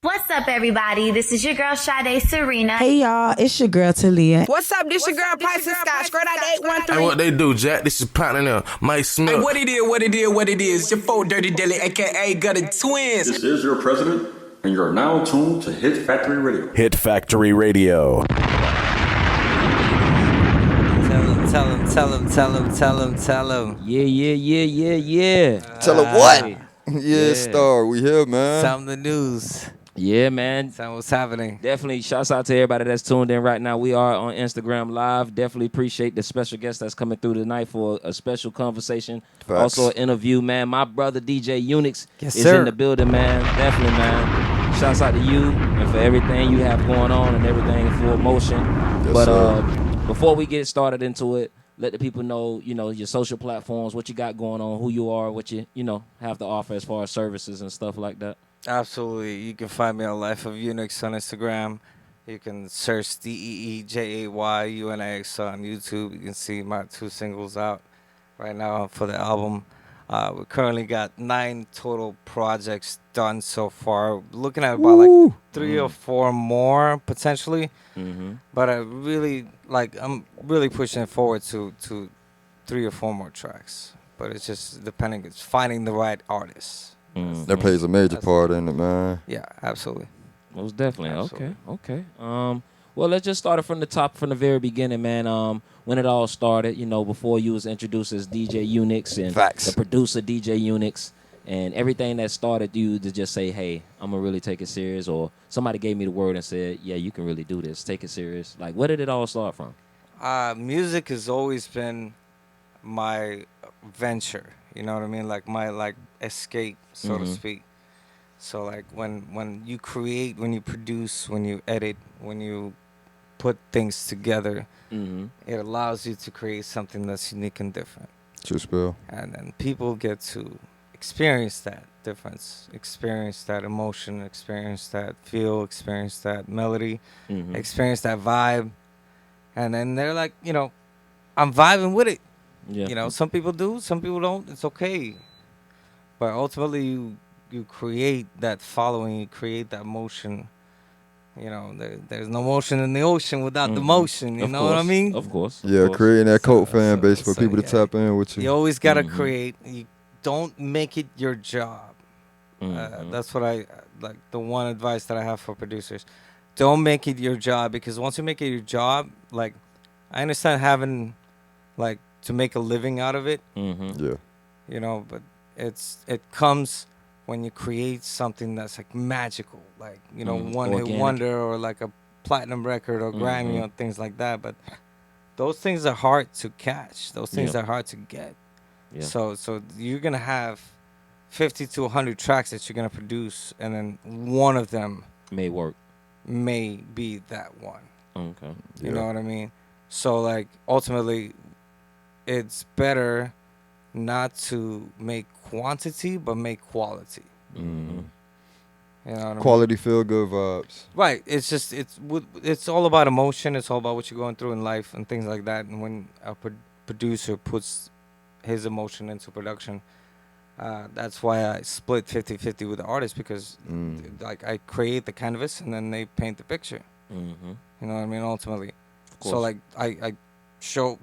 What's up, everybody? This is your girl, Sade Serena. Hey, y'all. It's your girl, Talia. What's up? This your girl, Pisces Scott. Straight out 813. Hey, what they do, Jack? This is Partner there. Mike Smith. Hey, what it is. Your 4 Dirty Dilly, a.k.a. Gutter Twins. This is your president, and you're now tuned to Hit Factory Radio. Hit Factory Radio. Tell him. Yeah. Tell him what? Yeah, Star, we here, man. Some the news. Yeah, man. Some what's happening. Definitely shouts out to everybody that's tuned in right now. We are on Instagram Live. Definitely appreciate the special guest that's coming through tonight for a special conversation. Facts. Also an interview, man. My brother DeeJay Unix Yes, is sir. in the building, man. Definitely, man. Shouts out to you and for everything you have going on and everything in full motion. Yes, But sir. before we get started into it, let the people know, your social platforms, what you got going on, who you are, what you, have to offer as far as services and stuff like that. Absolutely. You can find me on Life of Unix on Instagram. You can search DeeJay UNX on YouTube. You can see my 2 singles out right now for the album. We currently got 9 total projects done so far. Looking at about like 3 or 4 more potentially. Mm-hmm. But I'm really pushing forward to 3 or 4 more tracks. But it's just depending. It's finding the right artists. That plays a major part in it, man. Yeah, absolutely. Most definitely. Absolutely. Okay. Well, let's just start it from the top, from the very beginning, man. When it all started, before you was introduced as DJ Unix and Facts. the producer DJ Unix and everything that started you to just say, hey, I'm going to really take it serious, or somebody gave me the word and said, yeah, you can really do this. Take it serious. Like, where did it all start from? Music has always been my venture. You know what I mean? Like my escape, so to speak. So like when you create, when you produce, when you edit, when you put things together, it allows you to create something that's unique and different. True spill. And then people get to experience that difference, experience that emotion, experience that feel, experience that melody, experience that vibe. And then they're like, I'm vibing with it. Yeah. Some people do, some people don't. It's okay. But ultimately, you create that following, you create that motion. There's no motion in the ocean without the motion. You know what I mean? Of course. Yeah, creating that cult fan base for people to tap in with you. You always got to create. You don't make it your job. That's what I like. The one advice that I have for producers: don't make it your job, because once you make it your job, like I understand having like to make a living out of it. Yeah. But it comes when you create something that's like magical, like one hit Organic. wonder or like a platinum record or Grammy or things like that. But those things are hard to catch. Those things are hard to get. Yeah. So you're gonna have 50 to 100 tracks that you're gonna produce, and then one of them May work. may be that one. Okay. You know what I mean? So like ultimately, it's better not to make quantity but make quality. You know what I mean? Quality feel good vibes. Right. It's all about emotion. It's all about what you're going through in life and things like that. And when a producer puts his emotion into production, that's why I split 50-50 with the artist, because like I create the canvas and then they paint the picture. You know what I mean? Ultimately. So like I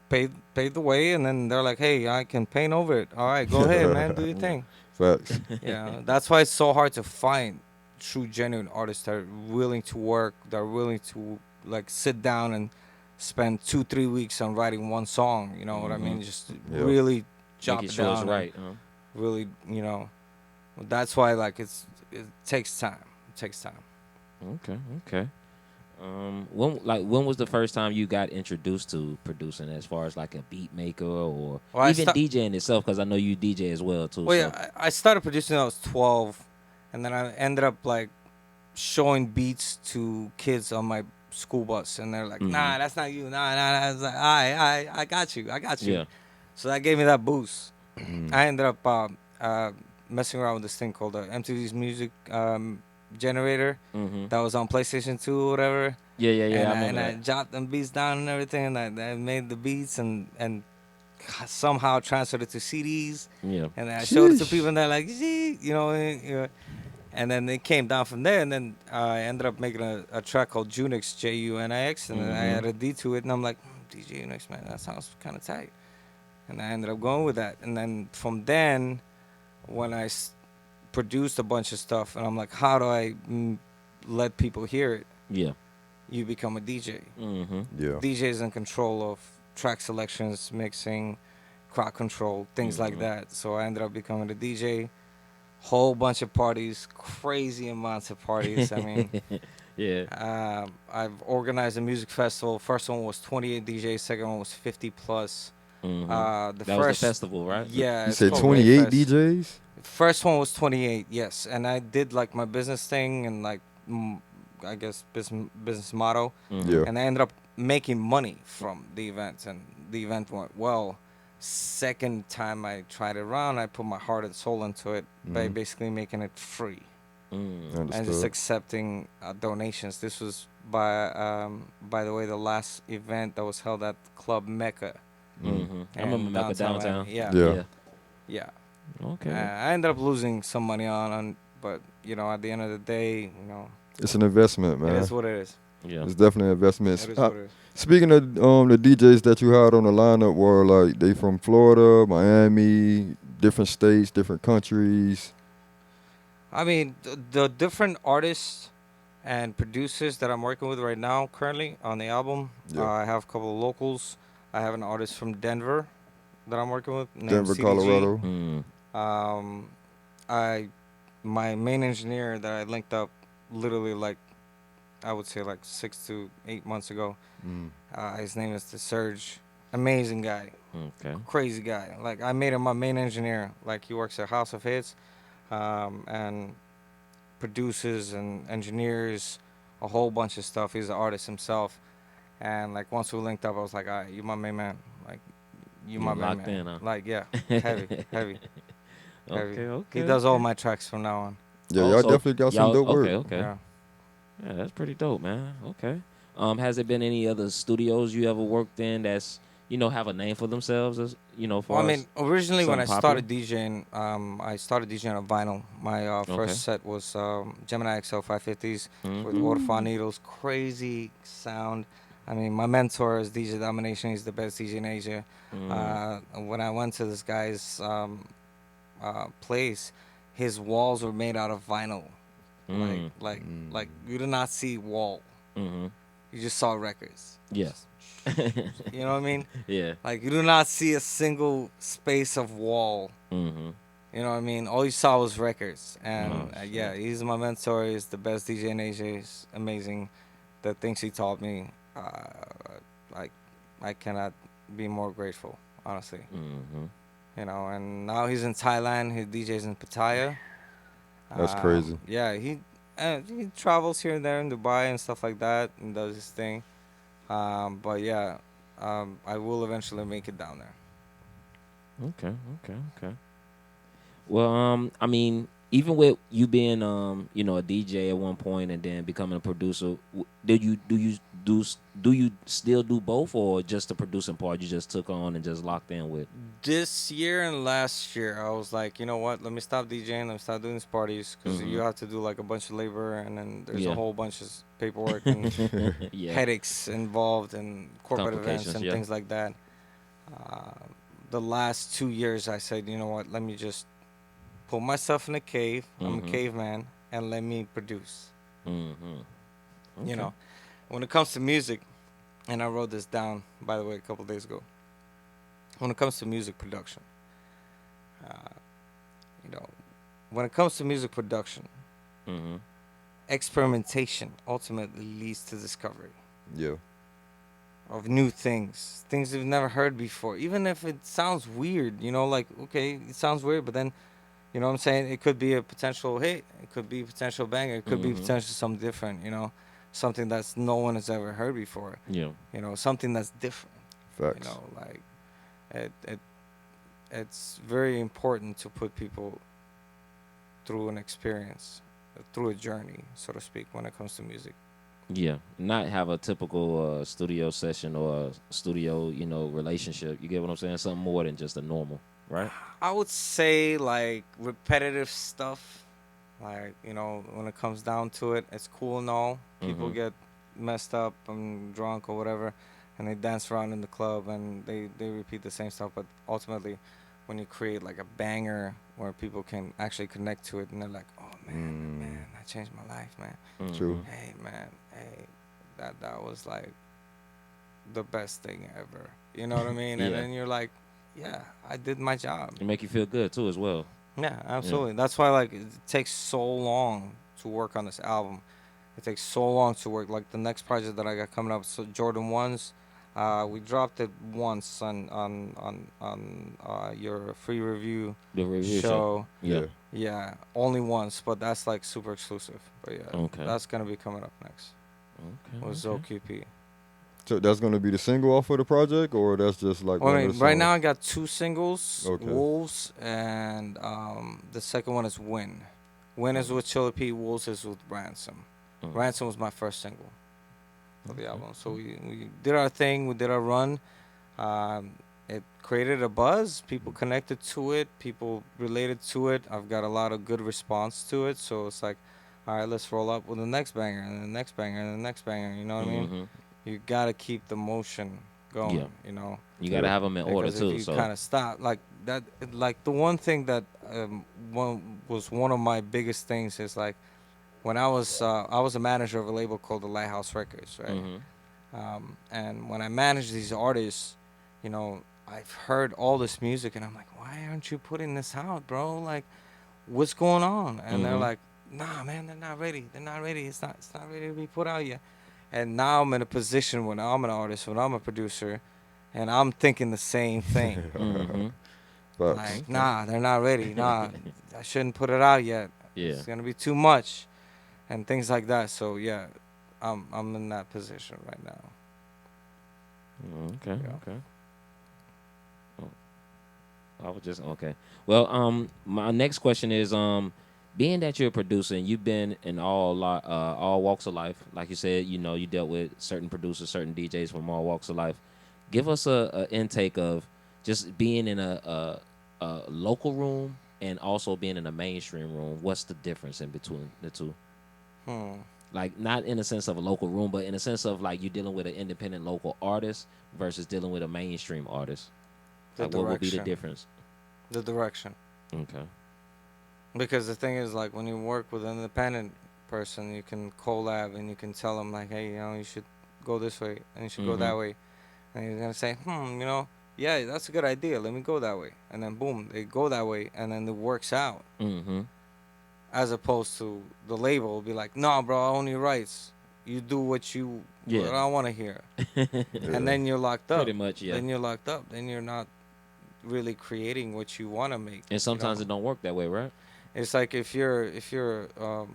paved the way, and then they're like, hey, I can paint over it. All right, go ahead, man, do your thing. Facts. That's why it's so hard to find true, genuine artists that are willing to work, that are willing to like sit down and spend 2-3 weeks on writing one song. You know what I mean? Just really chop it sure down. it's right. Really, that's why like it takes time. It takes time. Okay. When was the first time you got introduced to producing, as far as like a beat maker or even DJing itself? Because I know you DJ as well too. Well, yeah, I started producing when I was 12, and then I ended up like showing beats to kids on my school bus, and they're like, "Nah, that's not you. Nah." I was like, I got you. Yeah. So that gave me that boost. I ended up messing around with this thing called MTV's Music Generator that was on PlayStation 2 or whatever. Yeah. And I jotted them beats down and everything, and I made the beats and somehow transferred it to CDs. Yeah. And I showed it to people, and they're like, "See," And then it came down from there, and then I ended up making a track called Unix, Junix, and then I added a D to it, and I'm like, DJ Unix, man, that sounds kind of tight. And I ended up going with that. And then from then, when I produced a bunch of stuff, and I'm like, how do I let people hear it? Yeah. You become a DJ. Yeah. DJ is in control of track selections, mixing, crowd control, things like that. So I ended up becoming a DJ. Whole bunch of parties, crazy amounts of parties. I mean, yeah. I've organized a music festival. First one was 28 DJs. Second one was 50 plus. That was the festival, right? Yeah. You it's said called 28 Wavefest. DJs? First one was 28, yes. And I did like my business thing and like, I guess, business motto. Yeah. And I ended up making money from the event. And the event went well. Second time I tried it around, I put my heart and soul into it by basically making it free. And just accepting donations. This was by the way, the last event that was held at Club Mecca. I remember Mecca downtown. Yeah. Okay. I ended up losing some money on, but you know, at the end of the day, you know, It's an investment, man. it is what it is. Yeah. It's definitely an investment. It is what it is. Speaking of the DJs that you had on the lineup, were like they from Florida, Miami, different states, different countries. I mean, the different artists and producers that I'm working with right now, currently on the album, I have a couple of locals. I have an artist from Denver that I'm working with, named Denver, CDG. Colorado. My main engineer that I linked up, literally like, I would say like 6 to 8 months ago. His name is Serge. Amazing guy. Okay. Crazy guy. Like, I made him my main engineer. Like, he works at House of Hits, and produces and engineers a whole bunch of stuff. He's an artist himself. And like, once we linked up, I was like, all right, you my main man. Like, you my main locked man. in, huh? Like, yeah, heavy. Okay. He does all my tracks from now on. Yeah, y'all definitely got some dope work. Okay. Yeah, that's pretty dope, man. Okay. Has there been any other studios you ever worked in that's, you know, have a name for themselves, as you know? Well, I mean, originally when I popular? started DJing, I started DJing on vinyl. My first set was Gemini XL 550s with Orphan Needles, crazy sound. I mean, my mentor is DJ Domination. He's the best DJ in Asia. When I went to this guy's place, his walls were made out of vinyl. Like you did not see wall. You just saw records. Yes. You know what I mean? Yeah. Like, you do not see a single space of wall. You know what I mean? All you saw was records. And yeah, he's my mentor. He's the best DJ in Asia. He's amazing. The things he taught me, I cannot be more grateful, honestly. You know, and now he's in Thailand. He DJs in Pattaya. That's crazy. Yeah, he travels here and there in Dubai and stuff like that and does his thing. But yeah, I will eventually make it down there. Okay. Well, I mean, even with you being, you know, a DJ at one point and then becoming a producer, do you still do both, or just the producing part you just took on and just locked in with? This year and last year, I was like, you know what? Let me stop DJing. Let me stop doing these parties, because you have to do like a bunch of labor, and then there's a whole bunch of paperwork and headaches involved, and corporate events and things like that. The last 2 years, I said, you know what? Let me just put myself in a cave. I'm a caveman, and let me produce. You know, when it comes to music, and I wrote this down, by the way, a couple days ago. When it comes to music production, you know, when it comes to music production, experimentation ultimately leads to discovery. Yeah. Of new things you've never heard before, even if it sounds weird. You know, like, okay, it sounds weird, but then, you know what I'm saying, it could be a potential hit, it could be a potential banger, it could be potentially something different, you know, something that's no one has ever heard before. You know, something that's different. Facts. You know, like, it's very important to put people through an experience, through a journey, so to speak, when it comes to music. Yeah, not have a typical studio session or a studio, you know, relationship. You get what I'm saying? Something more than just a normal, right? I would say, like, repetitive stuff, Like, you know, when it comes down to it, it's cool and all. People get messed up and drunk or whatever, and they dance around in the club and they repeat the same stuff. But ultimately, when you create like a banger where people can actually connect to it and they're like, oh man, that changed my life, man. True. Hey man, hey, that was like the best thing ever. You know what I mean? And Yeah. then you're like, yeah, I did my job. It make you feel good too as well. Yeah, absolutely. That's why like it takes so long to work on this album. It takes so long to work. Like the next project that I got coming up, so Jordan Ones, we dropped it once on your free review The review show. Yeah. Yeah, only once, but that's like super exclusive. But yeah, Okay. that's gonna be coming up next Okay. with ZoQP. So that's gonna be the single off of the project, or that's just like Well, one I of mean, the right now I songs? got 2 singles, Okay. Wolves, and the second one is Win. Win is with Chilla P, Wolves is with Ransom. Ransom was my first single of the album. So we did our thing, we did our run. It created a buzz. People connected to it. People related to it. I've got a lot of good response to it. So it's like, all right, let's roll up with the next banger and the next banger and the next banger. You know what I mean? You gotta keep the motion going. Yeah. You know. You gotta have them in order Because too. if you So kind of stop like that, like the one thing that one of my biggest things is like when I was a manager of a label called the Lighthouse Records, right? And when I manage these artists, you know, I've heard all this music and I'm like, why aren't you putting this out, bro? Like, what's going on? And they're like, nah, man, they're not ready. They're not ready. It's not ready to be put out yet. And now I'm in a position when I'm an artist, when I'm a producer, and I'm thinking the same thing. Facts. Like, nah, they're not ready. Nah, I shouldn't put it out yet. Yeah. It's gonna be too much, and things like that. So yeah, I'm in that position right now. Okay. Yeah. Okay. I was just okay. Well, my next question is, being that you're a producer and you've been in all walks of life, like you said, you know, you dealt with certain producers, certain DJs from all walks of life. Give us a intake of just being in a local room and also being in a mainstream room. What's the difference in between the two? Like, not in a sense of a local room, but in a sense of like you dealing with an independent local artist versus dealing with a mainstream artist. Like, what would be the difference? The direction. Okay. Because the thing is, like, when you work with an independent person, you can collab and you can tell them, like, hey, you know, you should go this way and you should go that way. And he's going to say, you know, yeah, that's a good idea. Let me go that way. And then, boom, they go that way and then it works out. As opposed to the label will be like, no, bro, I own your rights. You do what I want to hear. And then you're locked up. Pretty much, yeah. Then you're locked up. Then you're not really creating what you want to make. And sometimes it don't work that way, right? It's like if you're a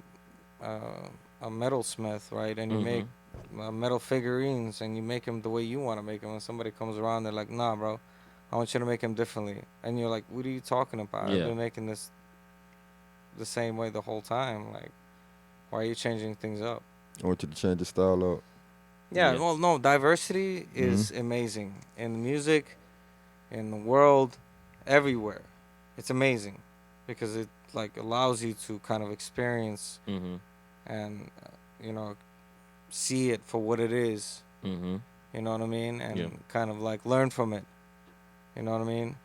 metalsmith, right, and you make metal figurines and you make them the way you want to make them, and somebody comes around, they're like, nah, bro, I want you to make them differently. And you're like, what are you talking about? Yeah. I've been making this the same way the whole time. Like, why are you changing things up? I want you to change the style up. Yeah, well, no, diversity is amazing in music, in the world, everywhere. It's amazing because it like allows you to kind of experience and you know, see it for what it is. You know what I mean? And kind of like learn from it. You know what I mean?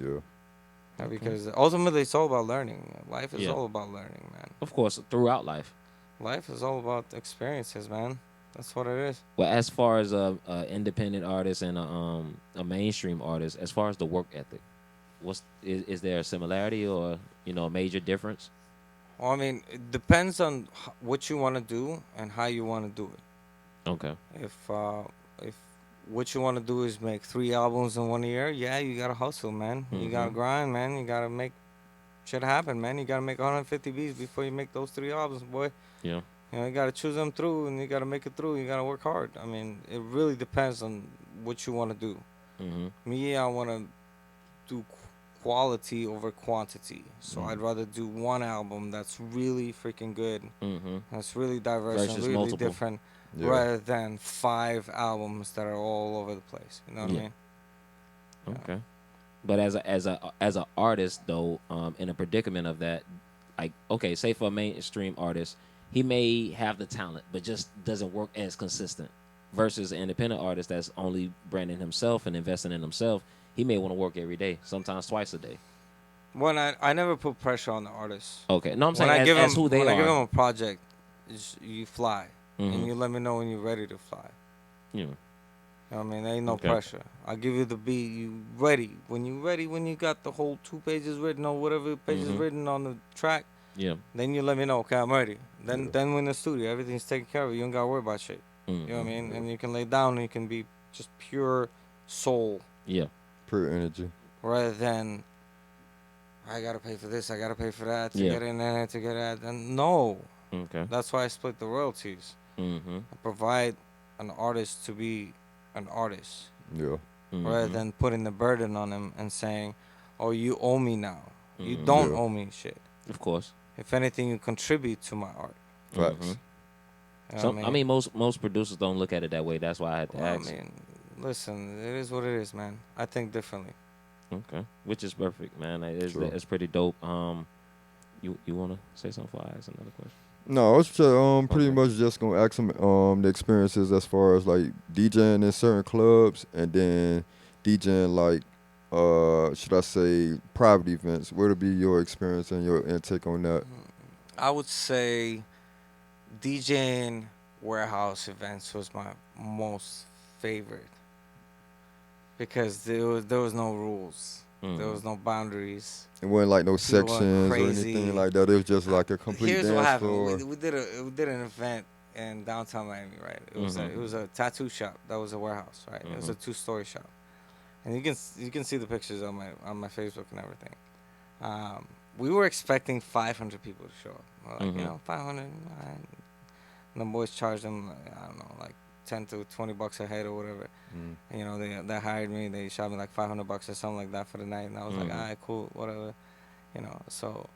Yeah. Because ultimately it's all about learning. Life is all about learning, man. Of course, throughout life. Life is all about experiences, man. That's what it is. Well, as far as a independent artist and a mainstream artist, as far as the work ethic, is there a similarity or, you know, a major difference? Well, I mean, it depends on what you want to do and how you want to do it. Okay. If what you want to do is make 3 albums in 1 year, yeah, you gotta hustle, man. You gotta grind, man. You gotta make shit happen, man. You gotta make 150 beats before you make those 3 albums, boy. Yeah. You know, you gotta choose them through, and you gotta make it through. You gotta work hard. I mean, it really depends on what you want to do. Me, I want to do quality over quantity. So I'd rather do 1 album that's really freaking good, that's really diverse Versus and really multiple. different, rather than 5 albums that are all over the place. You know what I mean? Okay. But as a artist though, in a predicament of that, like, okay, say for a mainstream artist, he may have the talent, but just doesn't work as consistent. Versus an independent artist that's only branding himself and investing in himself, he may want to work every day, sometimes twice a day. When I never put pressure on the artist. Okay, no, I'm When saying I give as him who they when are. I give him a project, you fly, Mhm. and you let me know when you're ready to fly. Yeah. You know what I mean, there ain't no Okay. pressure. I give you the beat, you ready. When you ready, when you got the whole 2 pages written or whatever pages Mhm. written on the track, Yeah. then you let me know, okay, I'm ready. Then when in the studio, everything's taken care of. You don't gotta worry about shit. You know what I mean? And you can lay down and you can be just pure soul Yeah. Pure energy. rather than I gotta pay for this, I gotta pay for that to Yeah. get in there, to get that. And no. Okay. That's why I split the royalties. Mm-hmm. I provide an artist to be an artist Yeah. rather than putting the burden on him and saying, "Oh, you owe me now." You Mhm. don't Yeah. owe me shit. Of course. If anything, you contribute to my art. Facts. Mhm. You know So, what I mean, most producers don't look at it that way. That's why I had to well, ask. I mean, listen, it is what it is, man. I think differently. Okay, which is perfect, man. Sure. It's pretty dope. You want to say something before I ask another question? No, I was just, pretty Okay. much just gonna ask him the experiences as far as like DJing in certain clubs and then DJing like should I say private events. What would be your experience and your intake on that? I would say DJing warehouse events was my most favorite because there was no rules. There was no boundaries. It wasn't like no People went sections or crazy. anything like that. It was just like a complete Here's dance what happened. floor. We did an event in downtown Miami, right? It was a tattoo shop that was a warehouse, right? It was a 2-story shop, and you can see the pictures on my Facebook and everything. We were expecting 500 people to show up. We're like, 500. And the boys charged them, I don't know, like 10 to 20 bucks a head or whatever. And, you know, they hired me. They shot me like 500 bucks or something like that for the night. And I was like, all right, cool, whatever. You know, so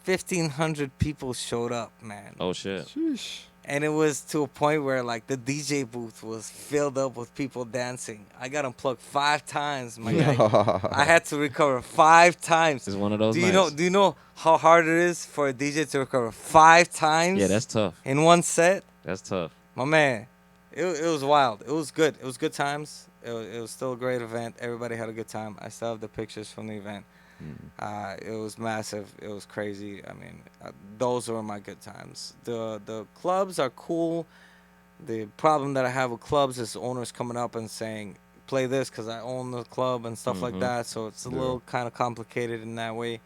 1,500 people showed up, man. Oh shit! Sheesh. And it was to a point where like the DJ booth was filled up with people dancing. I got unplugged 5 times, my guy. I had to recover 5 times. It's one of those Do you nights. know how hard it is for a DJ to recover 5 times? Yeah, that's tough. In one set. That's tough. My man, it was wild. It was good. It was good times. It was still a great event. Everybody had a good time. I still have the pictures from the event. It was massive. It was crazy. I mean, those were my good times. The clubs are cool. The problem that I have with clubs is owners coming up and saying, play this because I own the club and stuff like that. So it's a little kind of complicated in that way.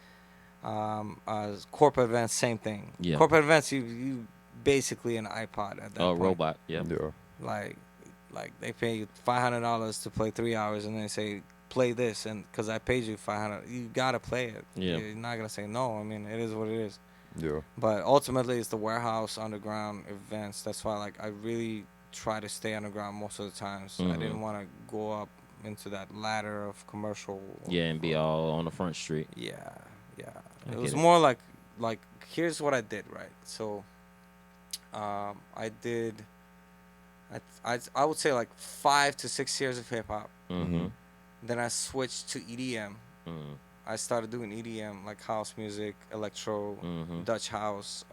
Corporate events, same thing. Yeah. Corporate events, you basically an iPod at that point. Robot. Yeah. Yeah. Like they pay you $500 to play 3 hours, and they say play this, and because I paid you $500, you gotta play it. Yeah. You're not gonna say no. I mean, it is what it is. Yeah. But ultimately, it's the warehouse underground events. That's why, like, I really try to stay underground most of the times. I didn't want to go up into that ladder of commercial. Yeah, and be all on the front street. Yeah. I It was get it. more like here's what I did, right? So, I did. I would say like 5 to 6 years of hip hop. Mm-hmm. Then I switched to EDM. I started doing EDM, like house music, electro, Dutch house,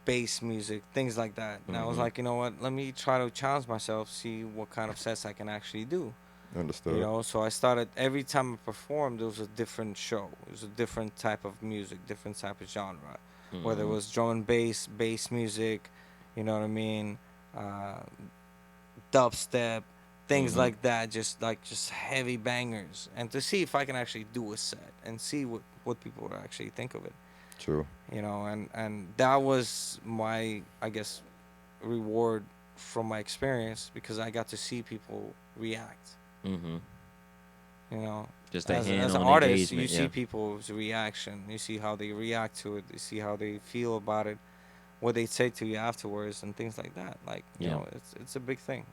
bass music, things like that. And I was like, you know what? Let me try to challenge myself, see what kind of sets I can actually do. Understood. You know, so I started, every time I performed, it was a different show. It was a different type of music, different type of genre. Whether it was drum and bass music, you know what I mean, dubstep, things like that, just heavy bangers, and to see if I can actually do a set and see what people would actually think of it. True. You know, and that was my, I guess, reward from my experience, because I got to see people react. You know, Just that as hand-on an artist, engagement, you see yeah. people's reaction. You see how they react to it. You see how they feel about it, what they say to you afterwards, and things like that. Like, you Yeah. know, it's a big thing.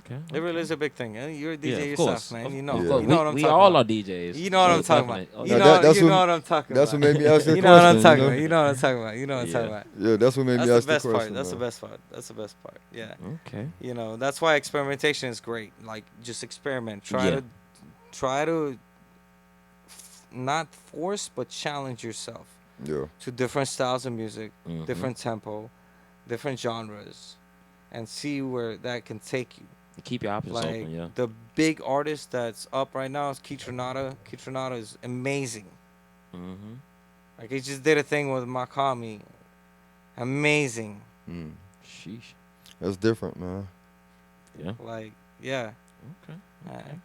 Okay. It really is a big thing. You're a DJ Yeah, of yourself, course. man. Of You know, course. you know what I'm We talking all about. are DJs. You know what I'm talking about. Definitely. Oh, You yeah. know, that's you know what- what I'm talking That's about. what made me ask the You know what I'm question. talking You about. know? You know what I'm talking about. You know what I'm Yeah. talking about. Yeah, that's what made me That's ask the best the question. part. That's the though. best part. That's the best part. Yeah. Okay. You know, that's why experimentation is great. Like, just experiment. Try Yeah. to not force but challenge yourself Yeah. to different styles of music, Mhm. different tempo, different genres, and see where that can take you. Keep your options Like open. Yeah. the big artist that's up right now is Kitronada. Kitronada is amazing. Mm-hmm. Like he just did a thing with Makami. Amazing. Mm. Sheesh. That's different, man. Yeah. Like, yeah. Okay.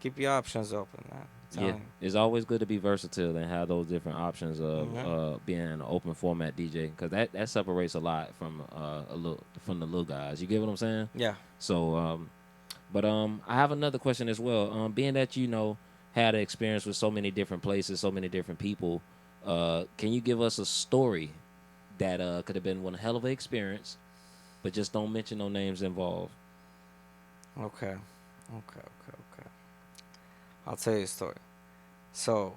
Keep your options open, man. I'm Yeah, telling it's always good to be versatile and have those different options of Mhm. being an open format DJ, because that separates a lot from the little guys. You get what I'm saying? you. Yeah. So, but I have another question as well. Being that had an experience with so many different places, so many different people, can you give us a story that could have been one hell of an experience, but just don't mention no names involved? Okay. I'll tell you a story. So,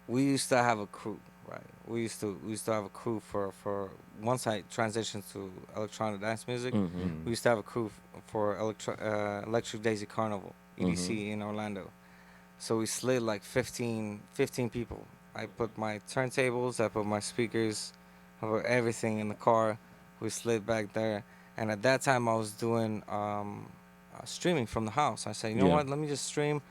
we used to have a crew, right? We used to have a crew for once I transitioned to electronic dance music. Mm-hmm. We used to have a crew for Electric Daisy Carnival, EDC in Orlando. So we slid like 15 people. I put my turntables, I put my speakers, I put everything in the car. We slid back there, and at that time I was doing streaming from the house. I said, you know what? Let me just stream.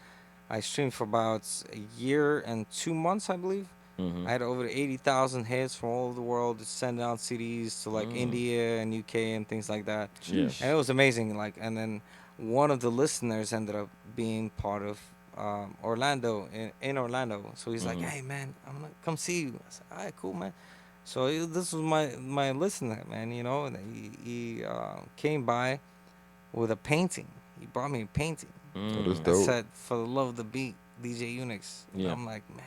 I streamed for about a year and 2 months, I believe. Mm-hmm. I had over 80,000 hits from all over the world to send out CDs to like India and UK and things like that. Yeah. And it was amazing. Like, and then one of the listeners ended up being part of Orlando in Orlando. So he's like, "Hey man, I'm gonna come see you." I said, "All right, cool, man." So this was my listener, man. And he came by with a painting. He brought me a painting. That's I dope. said, "For the love of the beat, DJ Unix." Yeah. I'm like, man.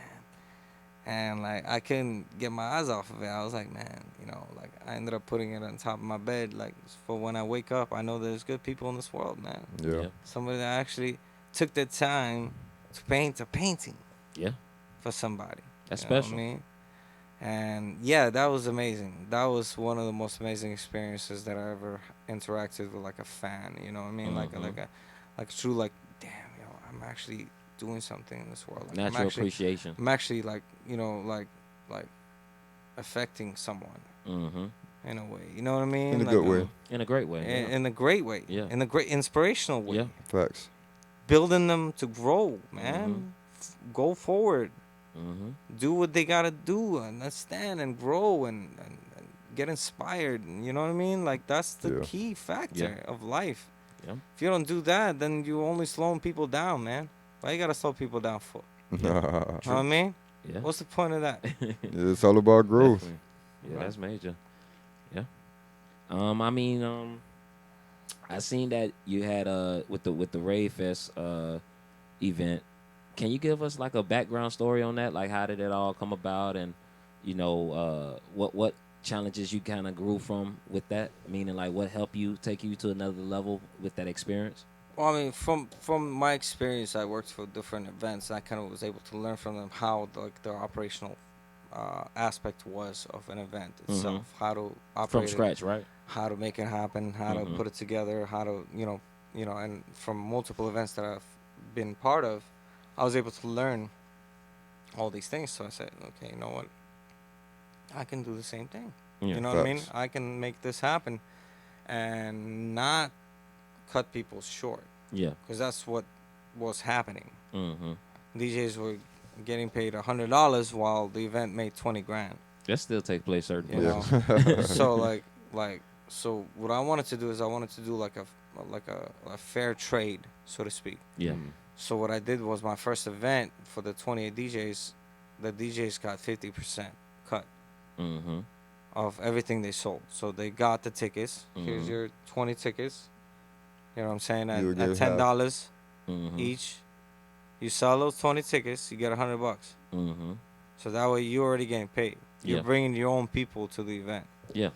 And like I couldn't get my eyes off of it. I was like, man, like I ended up putting it on top of my bed, like for when I wake up, I know there's good people in this world, man. Yeah. Somebody that actually took the time to paint a painting. Yeah. For somebody. That's You know what special. I mean? And yeah, that was amazing. That was one of the most amazing experiences that I ever interacted with, like a fan. You know what I mean? Like a true like, damn, I'm actually doing something in this world. Like, Natural appreciation. I'm actually like, like affecting someone in a way. You know what I mean? In a like, good way. In a great way. In a great way. Yeah. In a great inspirational way. Yeah. Facts. Building them to grow, man. Go forward. Do what they gotta do, understand and grow and get inspired. You know what I mean? Like that's the key factor of life. Yeah. If you don't do that, then you're only slowing people down, man. Why you gotta slow people down for? You know what I mean? Yeah. What's the point of that? It's all about growth. Definitely. Yeah, that's major. Yeah. I mean, I seen that you had with the Rave Fest event. Can you give us like a background story on that? Like how did it all come about, and what challenges you kind of grew from with that? Meaning like what helped you take you to another level with that experience? Well, I mean, from my experience, I worked for different events. And I kind of was able to learn from them how the operational aspect was of an event itself, how to operate from scratch, right? How to make it happen, how to put it together, how to and from multiple events that I've been part of, I was able to learn all these things. So I said, okay, you know what? I can do the same thing. Yeah. You know what I mean? I can make this happen and not cut people short. Yeah. Because that's what was happening. Mm-hmm. DJs were getting paid $100 while the event made 20 grand. That still takes place certain You places. know? So what I wanted to do is I wanted to do like a fair trade, so to speak. Yeah. So what I did was my first event for the 28 DJs, the DJs got 50% cut of everything they sold. So they got the tickets. Here's your 20 tickets. You know what I'm saying? At $10 each. You sell those 20 tickets, you get $100. So that way you're already getting paid. You're bringing your own people to the event. Yeah.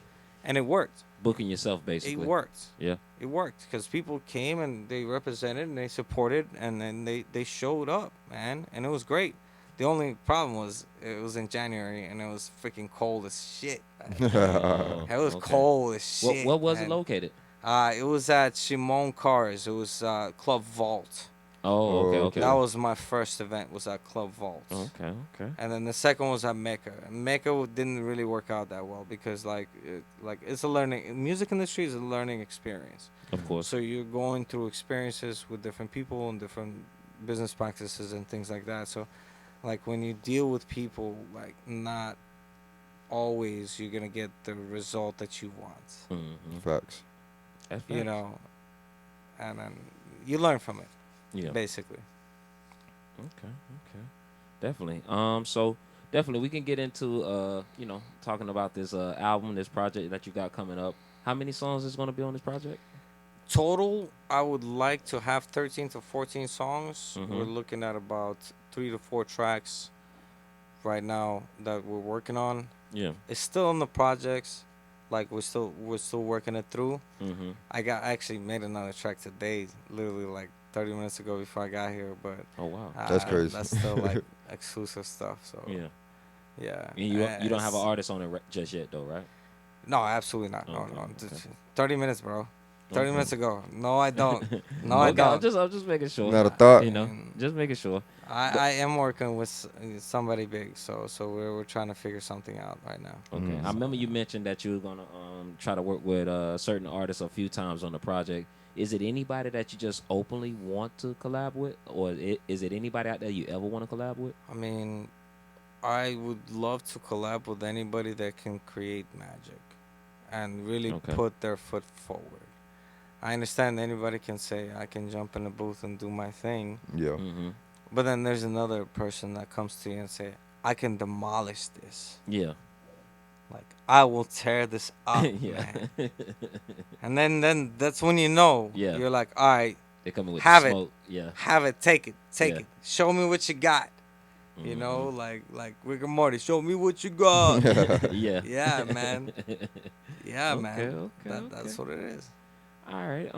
And it worked. Booking yourself, basically. It worked. Yeah. It worked because people came and they represented and they supported and then they showed up, man. And it was great. The only problem was it was in January and it was freaking cold as shit. It was cold as shit. What was man. it located? It was at Shimon Cars. It was Club Vault. Oh, okay, okay. That was my first event. Was at Club Vault. Okay, okay. And then the second was at Mecca. Mecca didn't really work out that well because it's a learning. Music industry is a learning experience. Of course. So you're going through experiences with different people and different business practices and things like that. So, like when you deal with people, like not always you're gonna get the result that you want. Mm-hmm. Facts. That's You facts. know, and then you learn from it. Yeah. Basically. Okay. Definitely. So definitely we can get into talking about this album, this project that you got coming up. How many songs is gonna be on this project? Total, I would like to have 13 to 14 songs. Mhm. We're looking at about 3 to 4 tracks right now that we're working on. Yeah. It's still in the projects, like we're still working it through. Mm-hmm. I actually made another track today, literally like 30 minutes ago before I got here. But Oh wow. That's crazy. That's still like exclusive stuff. So Yeah. yeah. And you don't have an artist on it just yet though, right? No, absolutely not. No, Okay, no. okay. 30 minutes, bro. 30 Okay. minutes ago. No, I don't. No, I Okay, don't. I'm just making sure. Not a thought. You know, just making sure. I am working with somebody big, so we're trying to figure something out right now. Okay. I remember you mentioned that you were gonna try to work with certain artists a few times on the project. Is it anybody that you just openly want to collab with, or is it anybody out there you ever want to collab with? I mean, I would love to collab with anybody that can create magic and really put their foot forward. I understand anybody can say I can jump in the booth and do my thing. Yeah. Mm-hmm. But then there's another person that comes to you and say, I can demolish this. Yeah. Like, I will tear this up, Yeah. man. And then that's when you know. Yeah. You're like, all right, They coming with have the it. smoke. Yeah. Have it. Take it. Take Yeah. it. Show me what you got. You know, like Rick and Morty, show me what you got. Yeah. Yeah, man. Yeah, Okay, man. okay, That's what it is. All right.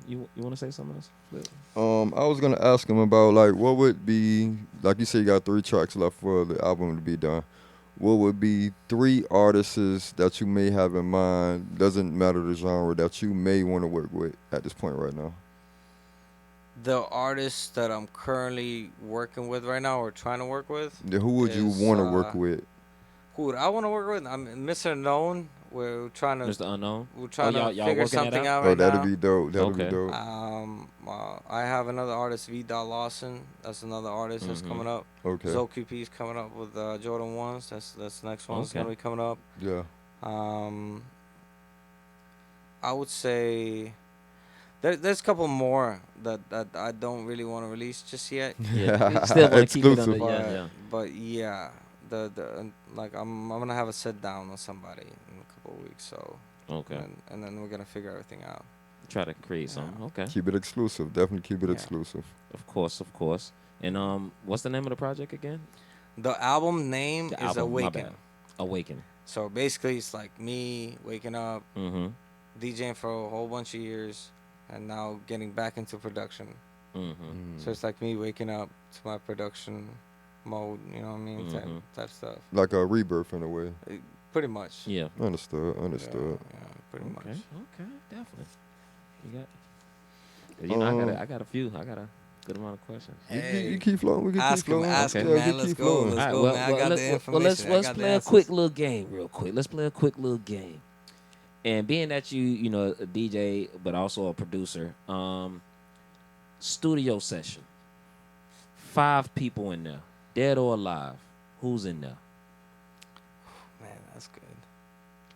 You want to say something else? Flip? I was gonna ask him about like what would be, like you said you got 3 tracks left for the album to be done. What would be 3 artists that you may have in mind? Doesn't matter the genre that you may want to work with at this point right now. The artists that I'm currently working with right now or trying to work with. Then who would you want to work with? Who would I want to work with? I'm Mr. Known. We're trying to Mr. Unknown. We're trying y'all to figure working that something out? out right Oh, that'd now. be dope. That'd Okay. be dope. I have another artist, V. Lawson. That's another artist that's coming up. Okay. Zo QP's coming up with Jordan 1s. That's the next one that's Okay. gonna be coming up. Yeah. I would say there's a couple more that I don't really want to release just yet. Yeah. Still want to keep it under. Exclusive. Yeah. But yeah, like I'm gonna have a sit down with somebody in a couple of weeks. So Okay. and then we're gonna figure everything out. Try to create something. Okay. Keep it exclusive. Definitely keep it Yeah. exclusive. Of course. And what's the name of the project again? The album name The is album, my Awaken. bad. Awaken. So basically, it's like me waking up, Mm-hmm. DJing for a whole bunch of years, and now getting back into production. Mm-hmm. So it's like me waking up to my production mode. You know what I mean? Mhm. Type stuff. Like a rebirth in a way. Pretty much. Yeah. Understood. Yeah, Understood. yeah, pretty Okay. much. Okay. Definitely. You got. 'Cause, you know, I got a few. I got a good amount of questions. You keep flowing. We can Ask keep him, flowing. ask him, Yeah, man. we Let's keep go, flowing. let's All go, right, man. I got the information. let's I got the play a answers. quick little game real quick. Let's play a quick little game. And being that you know, a DJ but also a producer, studio session. 5 people in there, dead or alive. Who's in there? Man, that's good.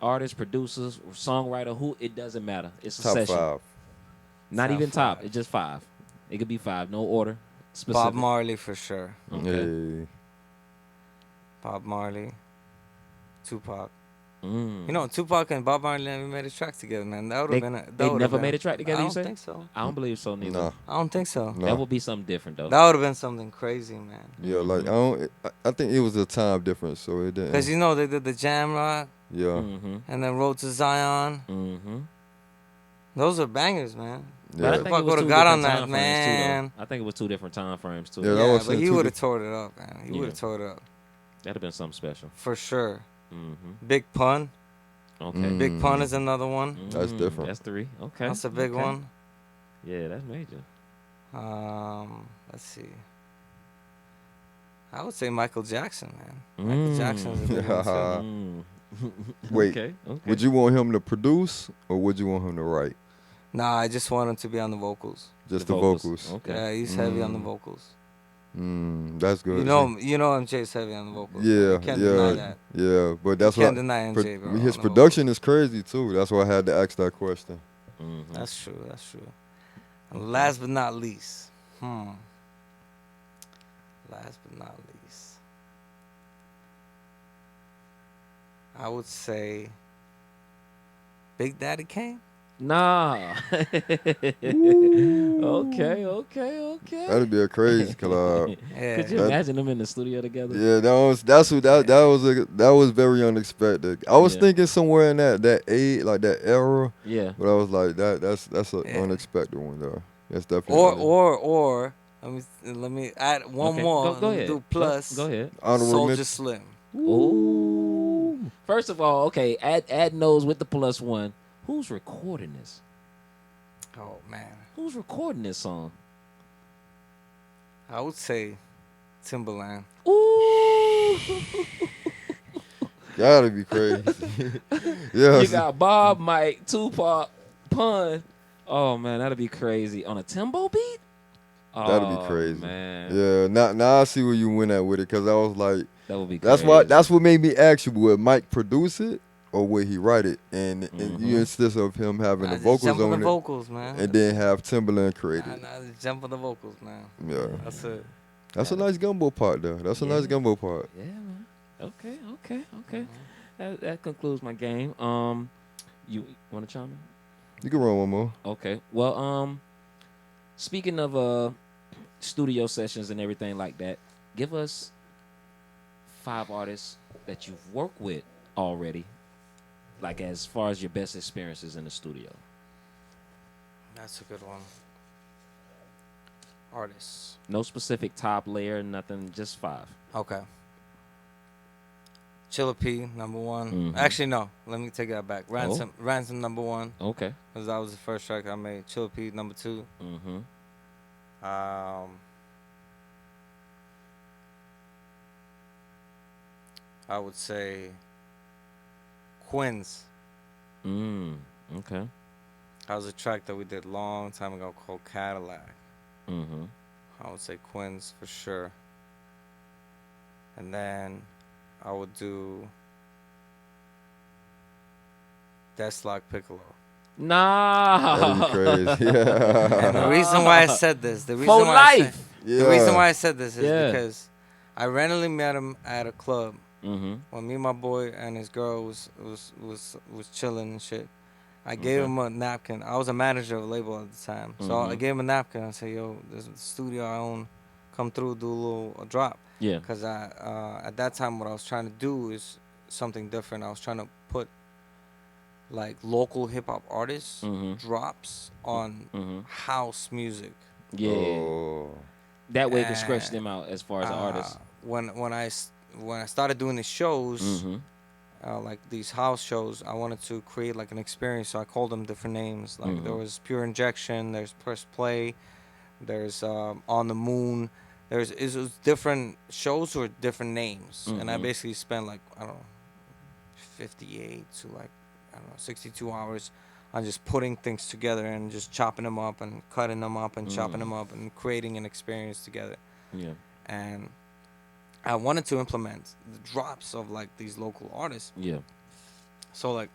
Artists, producers, songwriter, who? It doesn't matter. It's a Top session. 5. Not Top even top. 5. It's just 5. It could be 5. No order. Specific. Bob Marley for sure. Okay. Hey. Bob Marley, Tupac. Mm. You know, Tupac and Bob Marley never made a track together, man. That would have been. They never made a track together. I You don't say? think so. I don't believe so neither. Nah. I don't think so. No. That would be something different though. That would have been something crazy, man. Yeah, like I think it was a time difference, so it didn't. Because you know they did the Jam Rock Yeah. Mm-hmm. and then Road to Zion. Mm-hmm. Those are bangers, man. But I Yeah. think Tupac it was would've two got on different that, time frames too, though. man. I think it was 2 different time frames too. Yeah, that Yeah, was but he two would have tore it up, man. He Yeah. would have tore it up That'd have been something special. for sure. Mm-hmm. Big Pun. Okay. Mm. Big Pun is another one. That's different. That's 3. Okay. That's a big Okay. one. Yeah, that's major. Let's see. I would say Michael Jackson, man. Michael Jackson's a good one too. Wait, Okay. would you want him to produce or would you want him to write? Nah, I just want him to be on the vocals. Just the vocals. Okay. Yeah, he's heavy on the vocals. That's good. You know MJ's heavy on the vocals. Yeah, You can't deny that. yeah. But that's You can't what deny MJ, bro. his on the production is crazy too. That's why I had to ask that question. vocals. That's true. That's true. And last but not least, last but not least, I would say Big Daddy Kane. Nah. okay. That'd be a crazy collab. Yeah. Could you imagine them in the studio together? Yeah, that was very unexpected. I was thinking somewhere in that age, like that era. Yeah. But I was like, that's an unexpected one though. That's definitely Or let me add one Okay, more. Go ahead. Do plus. Go ahead. honorable Soldier mention. Slim. Ooh. First of all, okay, add nose with the plus one. Who's recording this? Oh man, Who's recording this song? I would say Timberland. Ooh. Gotta be crazy. Yeah. You got Bob, Mike, Tupac, Pun. Oh man, that'd be crazy on a Timbo beat. That'd be crazy. Man, Yeah. Now I see where you went at with it, because I was like, that would be crazy. that's what made me ask you, would Mike produce it or would he write it? And you insist of him having the vocals jump on on the it, vocals, man. and then have Timberland create it. Nah, just jump on the vocals, man. Yeah. That's it. That's a nice gumbo part though. That's a nice gumbo part. Yeah, man. Okay. That concludes my game. You want to chime in? You can run one more. Okay. Well, speaking of studio sessions and everything like that, give us 5 artists that you've worked with already, like as far as your best experiences in the studio. That's a good one. Artists. No specific top layer, nothing, just 5. Okay. Chilla P, number one. Mhm. Actually, no. Let me take that back. Ransom, number one. Okay. Because that was the first track I made. Chilla P, number 2. Mm-hmm. I would say Quinn's. Okay. That was a track that we did a long time ago called Cadillac. Mm-hmm. I would say Quinn's for sure. And then I would do Deslock Piccolo. Nah. That'd be crazy. Yeah. And the reason why I said this, the reason For why I life. said, the reason why I said this is Yeah. because I randomly met him at a club Mm-hmm. when me and my boy and his girl was chilling and shit. I gave him a napkin. I was a manager of a label at the time, so I gave him a napkin. I said, "Yo, this is the studio I own. Come through, do a drop." Yeah. Because at that time, what I was trying to do is something different. I was trying to put like local hip hop artists drops on house music. Yeah. Oh. That way it can stretch them out as far as an artist. When I started doing these shows, like these house shows, I wanted to create like an experience, so I called them different names. Like there was Pure Injection, there's Press Play, there's On the Moon. It was different shows with different names, and I basically spent like 58 to 62 hours on just putting things together and just chopping them up and cutting them up and chopping them up and creating an experience together. Yeah. And I wanted to implement the drops of like these local artists. Yeah. So like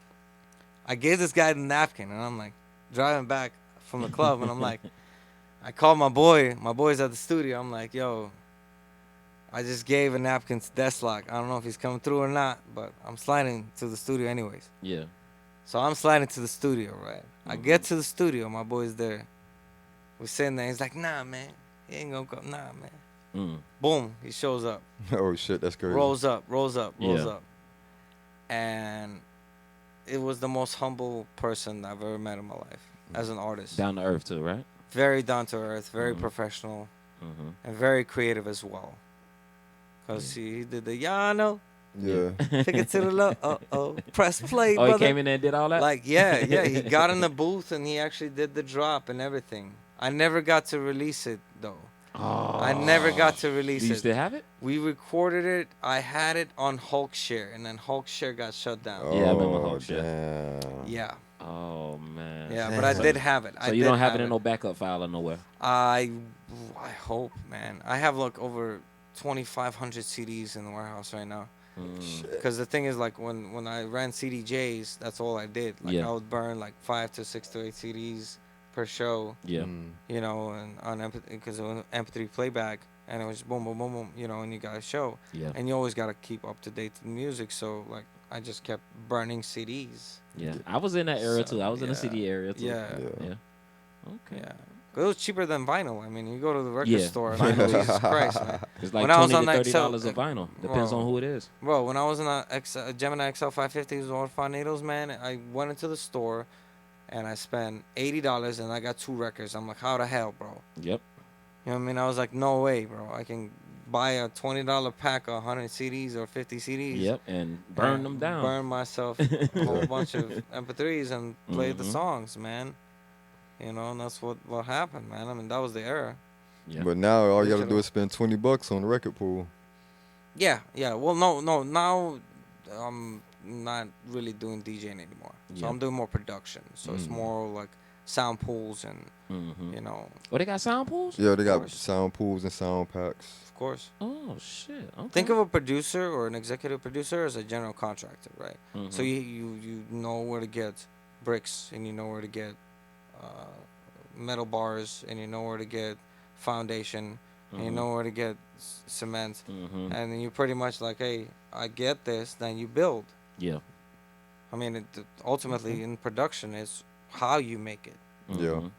I gave this guy the napkin, and I'm like driving back from the club, and I'm like, I called my boy's at the studio. I'm like, yo, I just gave a napkin to Deslock. I don't know if he's coming through or not, but I'm sliding to the studio anyways. Yeah. So I'm sliding to the studio, right? I get to the studio, my boy's there. We're sitting there. He's like, nah, man, he ain't gonna come. Nah, man. Boom, he shows up. Oh shit, that's crazy. Rolls up. Yeah. And it was the most humble person I've ever met in my life as an artist. Down to earth too, right? Very down to earth, very professional, and very creative as well. Because he did the Yano, Yeah. take it to the low, press play, Oh, brother. he came in there and did all that? Like, yeah, he got in the booth and he actually did the drop and everything. I never got to release it though. Oh. I never got to release Do you it. still have it? We recorded it. I had it on Hulkshare, and then Hulkshare got shut down. Yeah, I remember Oh, Hulkshare. damn. Yeah, Oh man. yeah, but I did have it. So you don't have it in no backup file or nowhere. I hope, man. I have like over 2,500 CDs in the warehouse right now. Because the thing is, like when I ran CDJs, that's all I did. Like I would burn like 5 to 6 to 8 CDs per show. Yeah. You know, and on because it was MP3 playback, and it was just boom, boom, boom, boom. You know, and you got a show. Yeah. And you always gotta keep up to date to the music. So like I just kept burning CDs. Yeah. I was in that era So, too. I was in the CD area too. Yeah. Yeah. Okay. Yeah. It was cheaper than vinyl. I mean, you go to the record store, and Vinyl. Jesus Christ, man. It's like When I was $20 on to XL, $30 a vinyl. Depends on who it is. Bro, when I was in a Gemini XL 550s or Needles, man, I went into the store and I spent $80 and I got 2 records. I'm like, how the hell, bro? Yep. You know what I mean? I was like, no way, bro. I can buy a $20 pack of 100 CDs or 50 CDs. Yep. And burn them down. Burn myself a whole bunch of MP3s and play the songs, man. You know, and that's what happened, man. I mean, that was the era. Yeah. But now all you gotta do is spend $20 on the record pool. Yeah, yeah. Well, no. Now I'm not really doing DJing anymore. So I'm doing more production. So it's more like sound pools and, you know. Oh, they got sound pools? Yeah, they got sound pools and sound packs. Of course. Oh, shit. Okay. Think of a producer or an executive producer as a general contractor, right? So you know where to get bricks, and you know where to get metal bars, and you know where to get foundation, and you know where to get cement, and then you pretty much like, hey, I get this, then you build. Yeah. I mean, ultimately in production is how you make it, Yeah.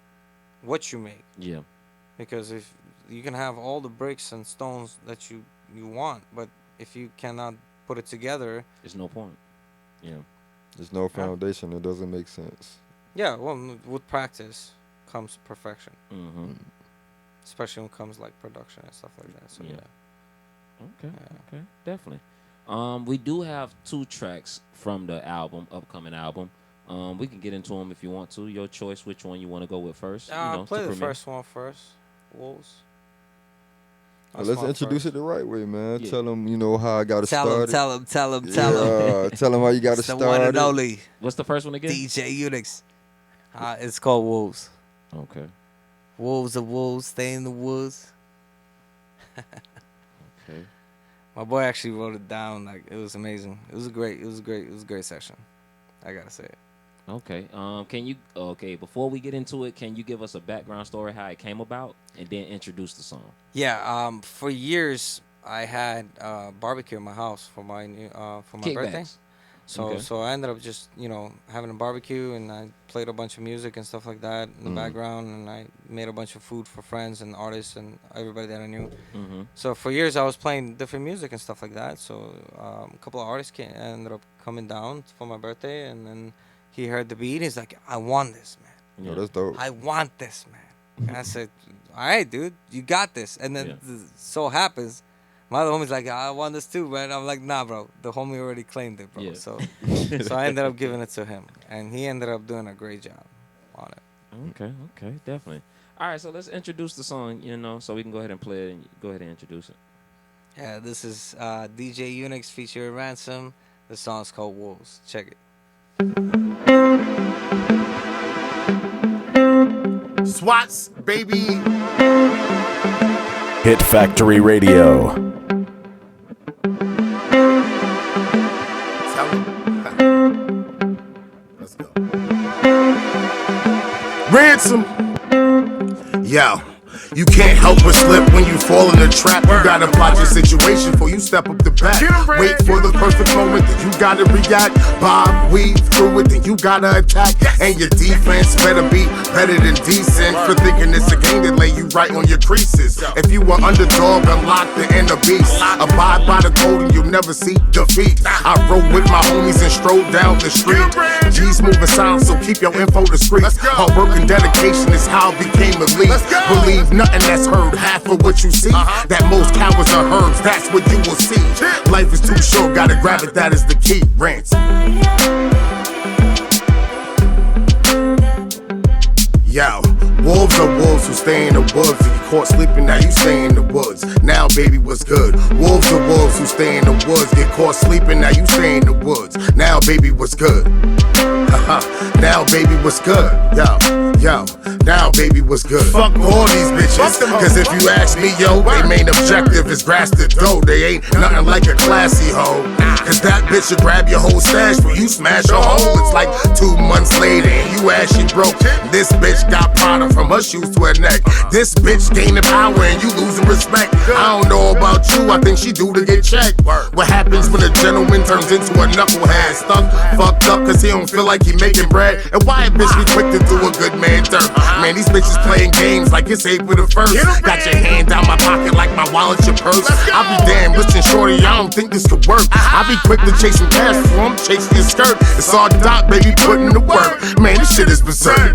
what you make. Yeah. Because if you can have all the bricks and stones that you want, but if you cannot put it together, there's no point. Yeah. There's no foundation. It doesn't make sense. Yeah, well, with practice comes perfection. Especially when it comes like production and stuff like that. So Okay, definitely. We do have 2 tracks from the upcoming album. We can get into them if you want to. Your choice, which one you want to go with first. Play the first one first. Wolves. Let's introduce it the right way, man. Yeah. Tell them, how I got to start. Tell them. Tell them how you got to start. The one and only. What's the first one again? DeeJay Unix. It's called Wolves. Okay. Wolves of wolves, stay in the woods. Okay. My boy actually wrote it down. Like, it was amazing. It was a great session. I gotta say it. Okay. Before we get into it, can you give us a background story how it came about, and then introduce the song? Yeah. For years I had barbecue in my house for my birthday. So I ended up just having a barbecue, and I played a bunch of music and stuff like that in the background, and I made a bunch of food for friends and artists and everybody that I knew. So for years I was playing different music and stuff like that. So a couple of artists ended up coming down for my birthday, and then he heard the beat. He's like, I want this, man. Yeah, that's dope. I want this, man. And I said, all right, dude, you got this. And then so happens, my other homie's like, I want this too, man. I'm like, nah, bro. The homie already claimed it, bro. Yeah. So I ended up giving it to him, and he ended up doing a great job on it. Okay, definitely. All right, so let's introduce the song, so we can go ahead and play it, and go ahead and introduce it. Yeah, this is DeeJay Unix featuring Ransom. The song's called Wolves. Check it. Swats, baby. Hit Factory Radio. Tell him. Let's go. Ransom. Yo. You can't help but slip when you fall in the trap. You gotta plot your situation before you step up the back. Wait for the perfect moment, then you gotta react. Bob, weave through it, then you gotta attack. And your defense better be better than decent. For thinking it's a game that lay you right on your creases. If you were underdog, unlock the inner beast. Abide by the code and you'll never see defeat. I rode with my homies and strolled down the street. G's moving silent, so keep your info discreet. Hard work and dedication is how I became elite. Believe nothing that's heard, half of what you see. That most cowards are herbs, that's what you will see. Life is too short, gotta grab it, that is the key. Ransom. Yo, wolves are wolves who who stay in the woods. If you caught sleeping, now you stay in the woods. Now, baby, what's good? Wolves are wolves who stay in the woods. Get caught sleeping, now you stay in the woods. Now, baby, what's good? Now, baby, what's good? Yo, now, baby, what's good? Fuck all these bitches. Cause if you ask me, yo, their main objective is grasp the dough. They ain't nothing like a classy hoe. Cause that bitch will grab your whole stash when you smash a hole. It's like 2 months later and you ass she broke. This bitch got product from her shoes to her neck. This bitch gaining power and you losing respect. I don't know about you, I think she do to get checked. What happens when a gentleman turns into a knucklehead? Stuck, fucked up cause he don't feel like he making bread. And why a bitch be quick to do a good man dirt? Man, these bitches playing games like it's April the 1st. Got your hand down my pocket like my wallet's your purse. I be damn, listen shorty, I don't think this could work. I be quick to chase some cash before I'm chasing your skirt. It's all Doc, baby, putting the work. Man, this shit is berserk.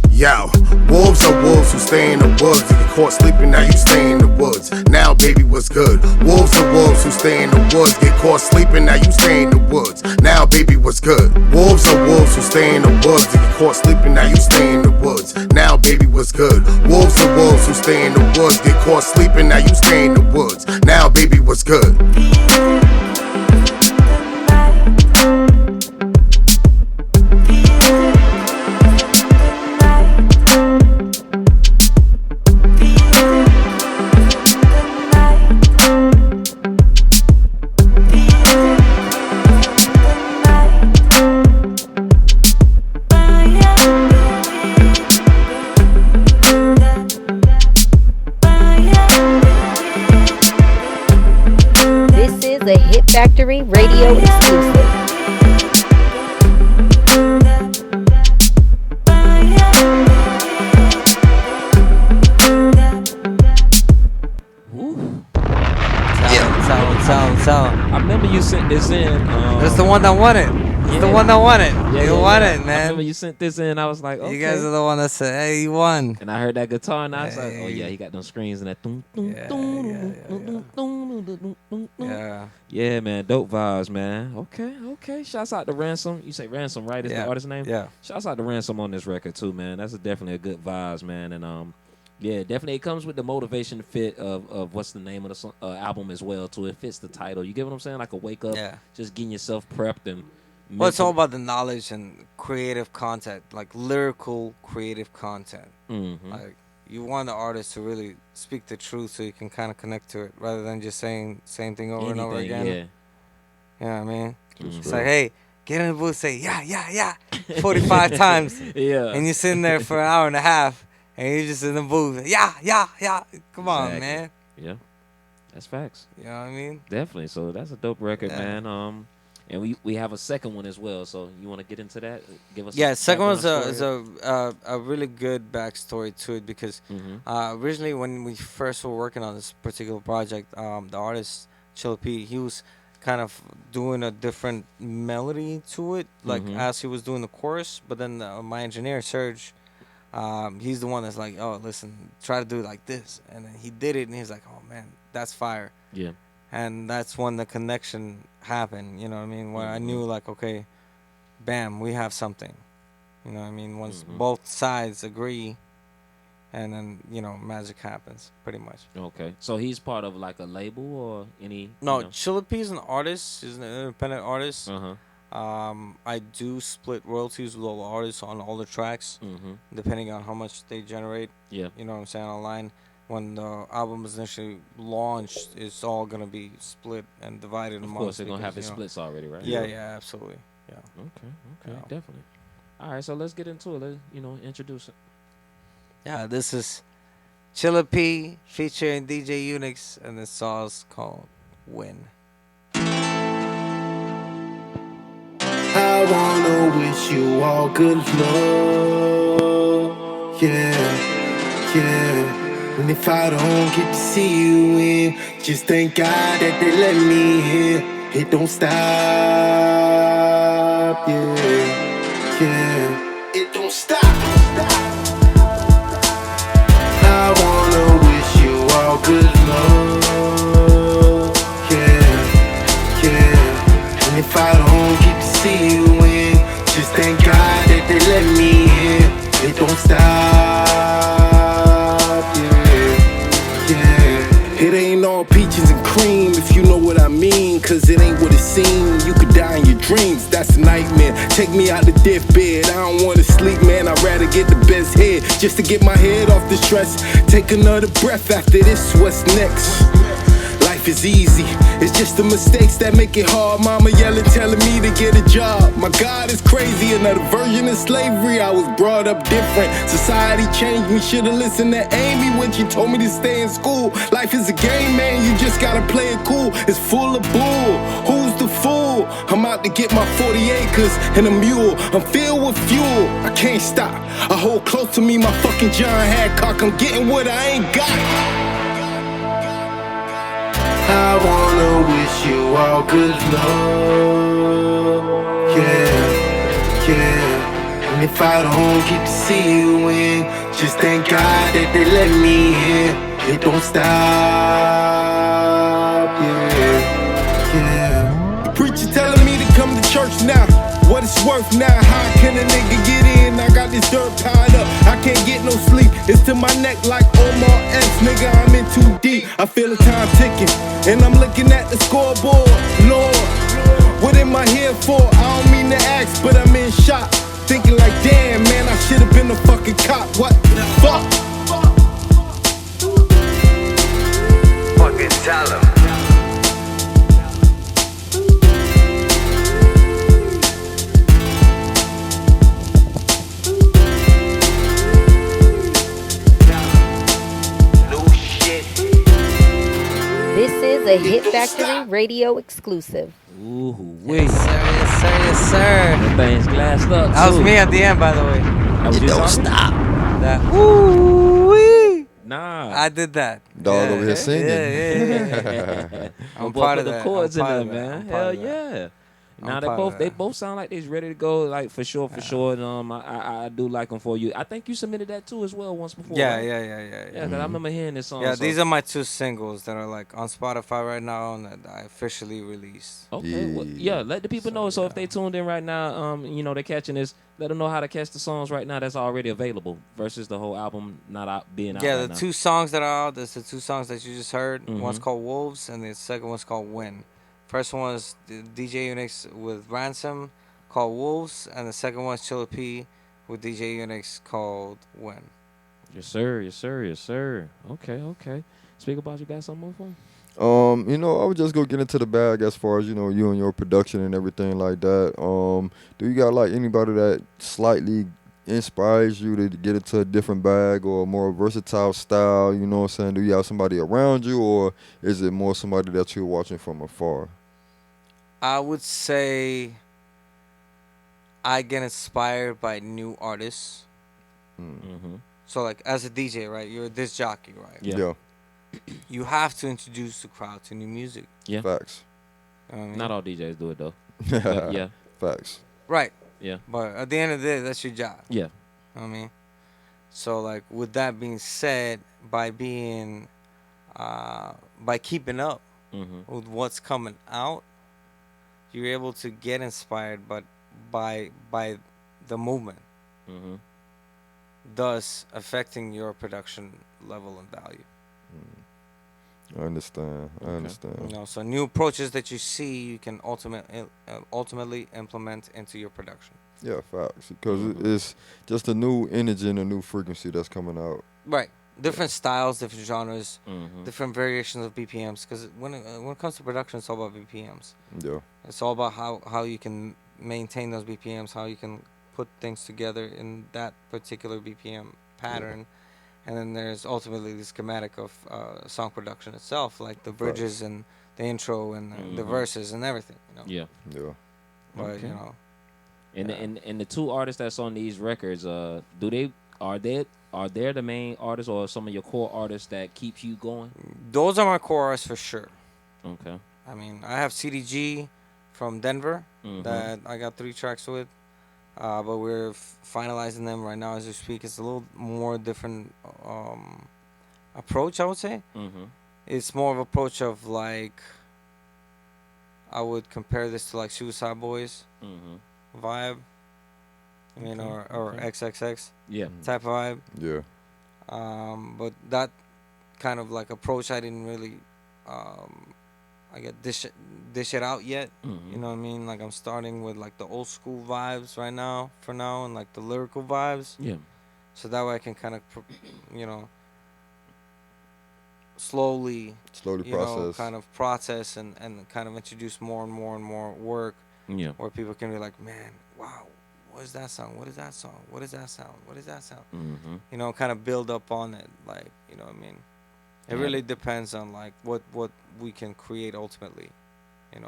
Yo, wolves are wolves who stay in the woods. If you caught sleeping, now you stay in the woods. Now, baby, what's good? Wolves are wolves who stay in the woods. Get caught sleeping, now you stay in the woods. Now, baby, what's good? Wolves are wolves who stay in the woods. If you caught sleeping, now you stay in the woods. Now, baby, what's good? Wolves are wolves who stay in the woods. Get caught sleeping, now you stay in the woods. Now, baby, what's good? The Hit Factory Radio exclusive. Sound. I remember you sent this in. That's the one that won it. It's the one that won it. You won it, man. I remember you sent this in. I was like, okay. You guys are the one that said, hey, you won. And I heard that guitar and I was like, oh yeah, he got them screens and that. Yeah, man. Dope vibes, man. Okay. Shouts out to Ransom. You say Ransom, right? Is the artist name? Yeah. Shouts out to Ransom on this record too, man. That's definitely a good vibes, man. And yeah, definitely it comes with the motivation fit of what's the name of the album as well too. It fits the title. You get what I'm saying? Like a wake up, just getting yourself prepped and. Well, it's all about the knowledge and creative content, like lyrical creative content. Mm-hmm. Like you want the artist to really speak the truth, so you can kind of connect to it, rather than just saying same thing over and over again. Yeah. You know what I mean? Mm-hmm. It's like, hey, get in the booth, say yeah 45 times. Yeah. And you're sitting there for an hour and a half, and you're just in the booth. Yeah. Come on, man. Yeah. That's facts. You know what I mean? Definitely. So that's a dope record, man. And we have a second one as well. So you want to get into that? Give us. Yeah, second one is a really good backstory to it because originally when we first were working on this particular project, the artist Chilla P, he was kind of doing a different melody to it, like as he was doing the chorus. But then my engineer Serge, he's the one that's like, oh, listen, try to do it like this, and then he did it, and he's like, oh man, that's fire. Yeah. And that's when the connection happened, you know what I mean? Where I knew, like, okay, bam, we have something. You know what I mean? Once both sides agree, and then, you know, magic happens, pretty much. Okay. So he's part of, like, a label or any? No, Chilla P is an artist. He's an independent artist. I do split royalties with all the artists on all the tracks, depending on how much they generate. Yeah. You know what I'm saying? Online. When the album is initially launched, it's all gonna be split and divided amongst. Of course, they're gonna have the splits already, right? Yeah, absolutely. Yeah. Okay, definitely. All right, so let's get into it. Let's, introduce it. Yeah, this is Chilla P featuring DeeJay Unix, and the song's called "Win." I wanna wish you all good luck. Yeah. And if I don't get to see you in, just thank God that they let me in. It don't stop, yeah. It don't stop. I wanna wish you all good luck, yeah. And if I don't get to see you in, just thank God that they It ain't all peaches and cream, if you know what I mean. Cause it ain't what it seems. You could die in your dreams, that's a nightmare. Take me out the deathbed, I don't wanna sleep, man. I'd rather get the best head, just to get my head off the stress. Take another breath after this, what's next? Life is easy, it's just the mistakes that make it hard. Mama yelling, telling me to get a job. My God is crazy, another version of slavery. I was brought up different, society changed me. Should've listened to Amy when she told me to stay in school. Life is a game, man, you just gotta play it cool. It's full of bull, who's the fool? I'm out to get my 40 acres and a mule. I'm filled with fuel, I can't stop. I hold close to me my fucking John Hancock. I'm getting what I ain't got. I wanna wish you all good luck, yeah. And if I don't get to see you in, just thank God that they let me in. It don't stop, yeah. The preacher telling me to come to church now. What it's worth now, how can a nigga get in? I got this dirt tied up, I can't get no sleep. It's to my neck like Omar X, nigga, I'm in too deep. I feel the time ticking, and I'm looking at the scoreboard. Lord, what am I here for? I don't mean to ask, but I'm in shock. Thinking like, damn, man, I should've been a fucking cop. What the fuck? Fucking tell him. This is a Hit Factory Radio exclusive. Ooh, wait. Yes, sir, yes, sir, yes, sir. That thing's glassed up. That was too. me at the end, by the way. You don't stop. That ooh-wee. Nah. I did that. Dog over here singing. Yeah. I'm Both part of of the that. chords in I'm there, part of that. man. I'm Hell part of that. yeah. Now I'm they part both of that. sound like they's ready to go, like for sure. And I do like them for you. I think you submitted that too as well once before. Yeah, right? yeah. Cause I remember hearing this song. Yeah, so- these are my 2 singles that are like on Spotify right now and that I officially released. Okay, well, yeah. Let the people know. So if they tuned in right now, they're catching this. Let them know how to catch the songs right now that's already available versus the whole album not out being out. Yeah, right the now. 2 songs that are out, there's the 2 songs that you just heard. Mhm. One's called Wolves and the second one's called Win. First one was DJ Unix with Ransom called Wolves, and the second one's Chilla P with DJ Unix called Win. Yes, sir. Yes, sir. Yes, sir. Okay. Speak about you got something more for me? I would just go get into the bag as far as, you and your production and everything like that. Do you got like anybody that slightly inspires you to get into a different bag or a more versatile style, you know what I'm saying? Do you have somebody around you or is it more somebody that you're watching from afar? I would say I get inspired by new artists. Mm-hmm. So like as a DJ, right? You're a disc jockey, right? Yeah. You have to introduce the crowd to new music. Yeah. Facts. You know what I mean? Not all DJs do it though. But yeah. Facts. Right. Yeah. But at the end of the day, that's your job. Yeah. You know what I mean? So like with that being said, by being by keeping up with what's coming out, you're able to get inspired but by the movement. Thus affecting your production level and value. I understand. So new approaches that you see, you can ultimately implement into your production. Yeah, facts. Because it's just a new energy and a new frequency that's coming out. Right. Different styles, different genres, different variations of BPMs. Because when it comes to production, it's all about BPMs. Yeah. It's all about how you can maintain those BPMs, how you can put things together in that particular BPM pattern. And then there's ultimately the schematic of song production itself, like the bridges and the intro and the verses and everything. Yeah. But And the 2 artists that's on these records, are they the main artists or some of your core artists that keeps you going? Those are my core artists for sure. Okay. I mean, I have CDG from Denver that I got 3 tracks with. But we're finalizing them right now as we speak. It's a little more different approach, I would say. It's more of an approach of like, I would compare this to like Suicide Boys vibe. I mean, or XXX yeah type vibe. Yeah. But that kind of like approach. I didn't really, I get dish it out yet. Mhm. You know what I mean? Like I'm starting with like the old school vibes right now, for now, and like the lyrical vibes. Yeah. So that way I can kind of, slowly process. kind of process and kind of introduce more and more and more work. Yeah. Where people can be like, man, wow, what is that song? What is that song? What is that sound? What is that sound? Mm-hmm. Kind of build up on it, like, you know what I mean? It really depends on like what we can create ultimately, and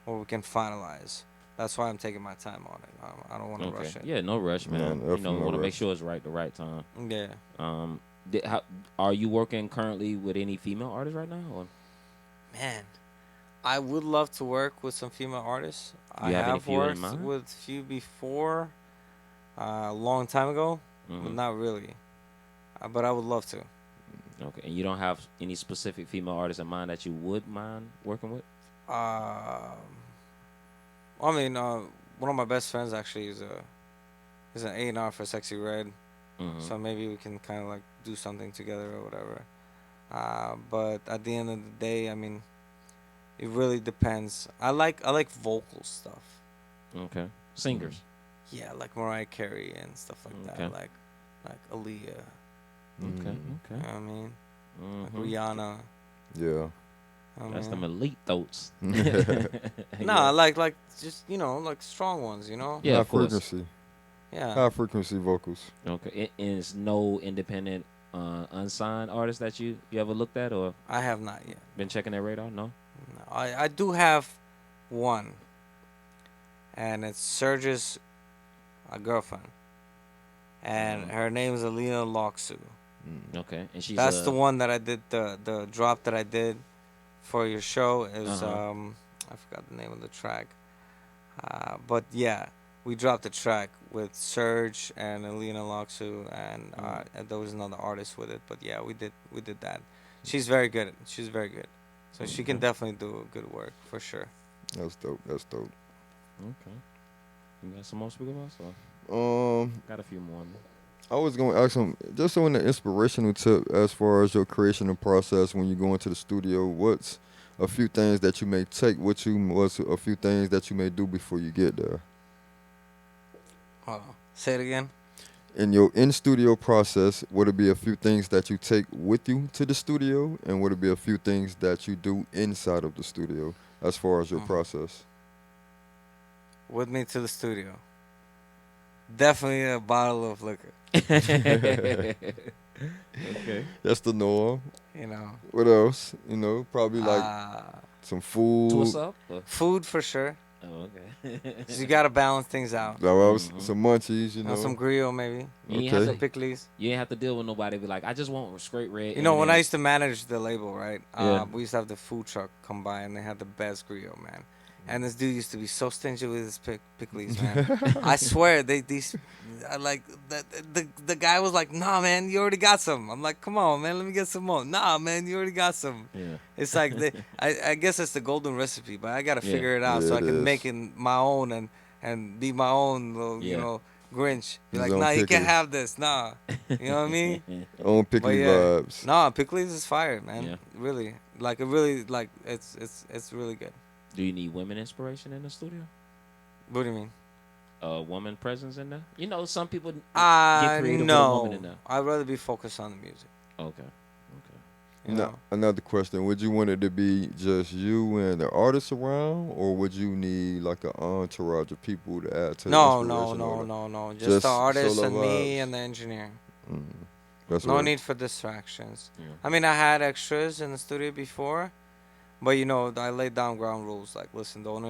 what we can finalize. That's why I'm taking my time on it. I don't want to rush it. Yeah, no rush, man. No, We want to make sure it's right the right time. Yeah. Are you working currently with any female artists right now? Or? Man, I would love to work with some female artists. I have any have few in worked mind? with few before, a long time ago, but not really. But I would love to. Okay, and you don't have any specific female artists in mind that you would mind working with? I mean, one of my best friends actually is an A&R for Sexy Red, so maybe we can kind of like do something together or whatever. But at the end of the day, I mean, it really depends. I like vocal stuff. Okay, singers. Yeah, like Mariah Carey and stuff like that. Like Aaliyah. Okay. You know what I mean? Like Rihanna. Yeah. That's them elite throats. No, I like just like strong ones. Yeah, high of course. frequency. Yeah. High frequency vocals. Okay, and it's no independent, unsigned artist that you ever looked at, or I have not yet. Been checking their radar? No. No, I do have one, and it's Serge's girlfriend, and her name is Alina Loksu. Okay, and That's the one that I did the drop that I did for your show is I forgot the name of the track, but yeah, we dropped the track with Serge and Alina Loksu, and there was another artist with it. But yeah, we did that. She's very good. So she can definitely do good work for sure. That's dope. Okay. You got some more speaker box? Got a few more. I was going to ask him, just on the inspirational tip as far as your creation process when you go into the studio, what's a few things that you may take with you, what's a few things that you may do before you get there? Say it again. In your in-studio process, would it be a few things that you take with you to the studio, and would it be a few things that you do inside of the studio as far as your process? With me to the studio. Definitely a bottle of liquor. Okay. That's the norm. What else? Probably like some food. What's up? Food for sure. Oh, okay. So you gotta balance things out. Some munchies, Some grill maybe. Some pickles. You ain't have to deal with nobody. Be like, I just want straight red. When I used to manage the label, right? Yeah. We used to have the food truck come by, and they had the best grill, man. And this dude used to be so stingy with his pickles, man. I swear, the guy was like, "Nah, man, you already got some." I'm like, "Come on, man, let me get some more." "Nah, man, you already got some." Yeah. It's like I guess it's the golden recipe, but I gotta figure it out so I can make it my own and be my own little, Grinch. Be like, "Nah, you can't have this." Nah, you know what I mean? Own pickly vibes. Nah, pickles is fire, man. Yeah. Really, it's really good. Do you need women inspiration in the studio? What do you mean? Woman presence in there? Some people get creative with a woman in there. I'd rather be focused on the music. Okay. Another question. Would you want it to be just you and the artist around, or would you need like an entourage of people to add to the inspiration? No. Just the artist and me and the engineer. That's no right. need for distractions. Yeah. I mean, I had extras in the studio before, but I laid down ground rules. Like, listen, don't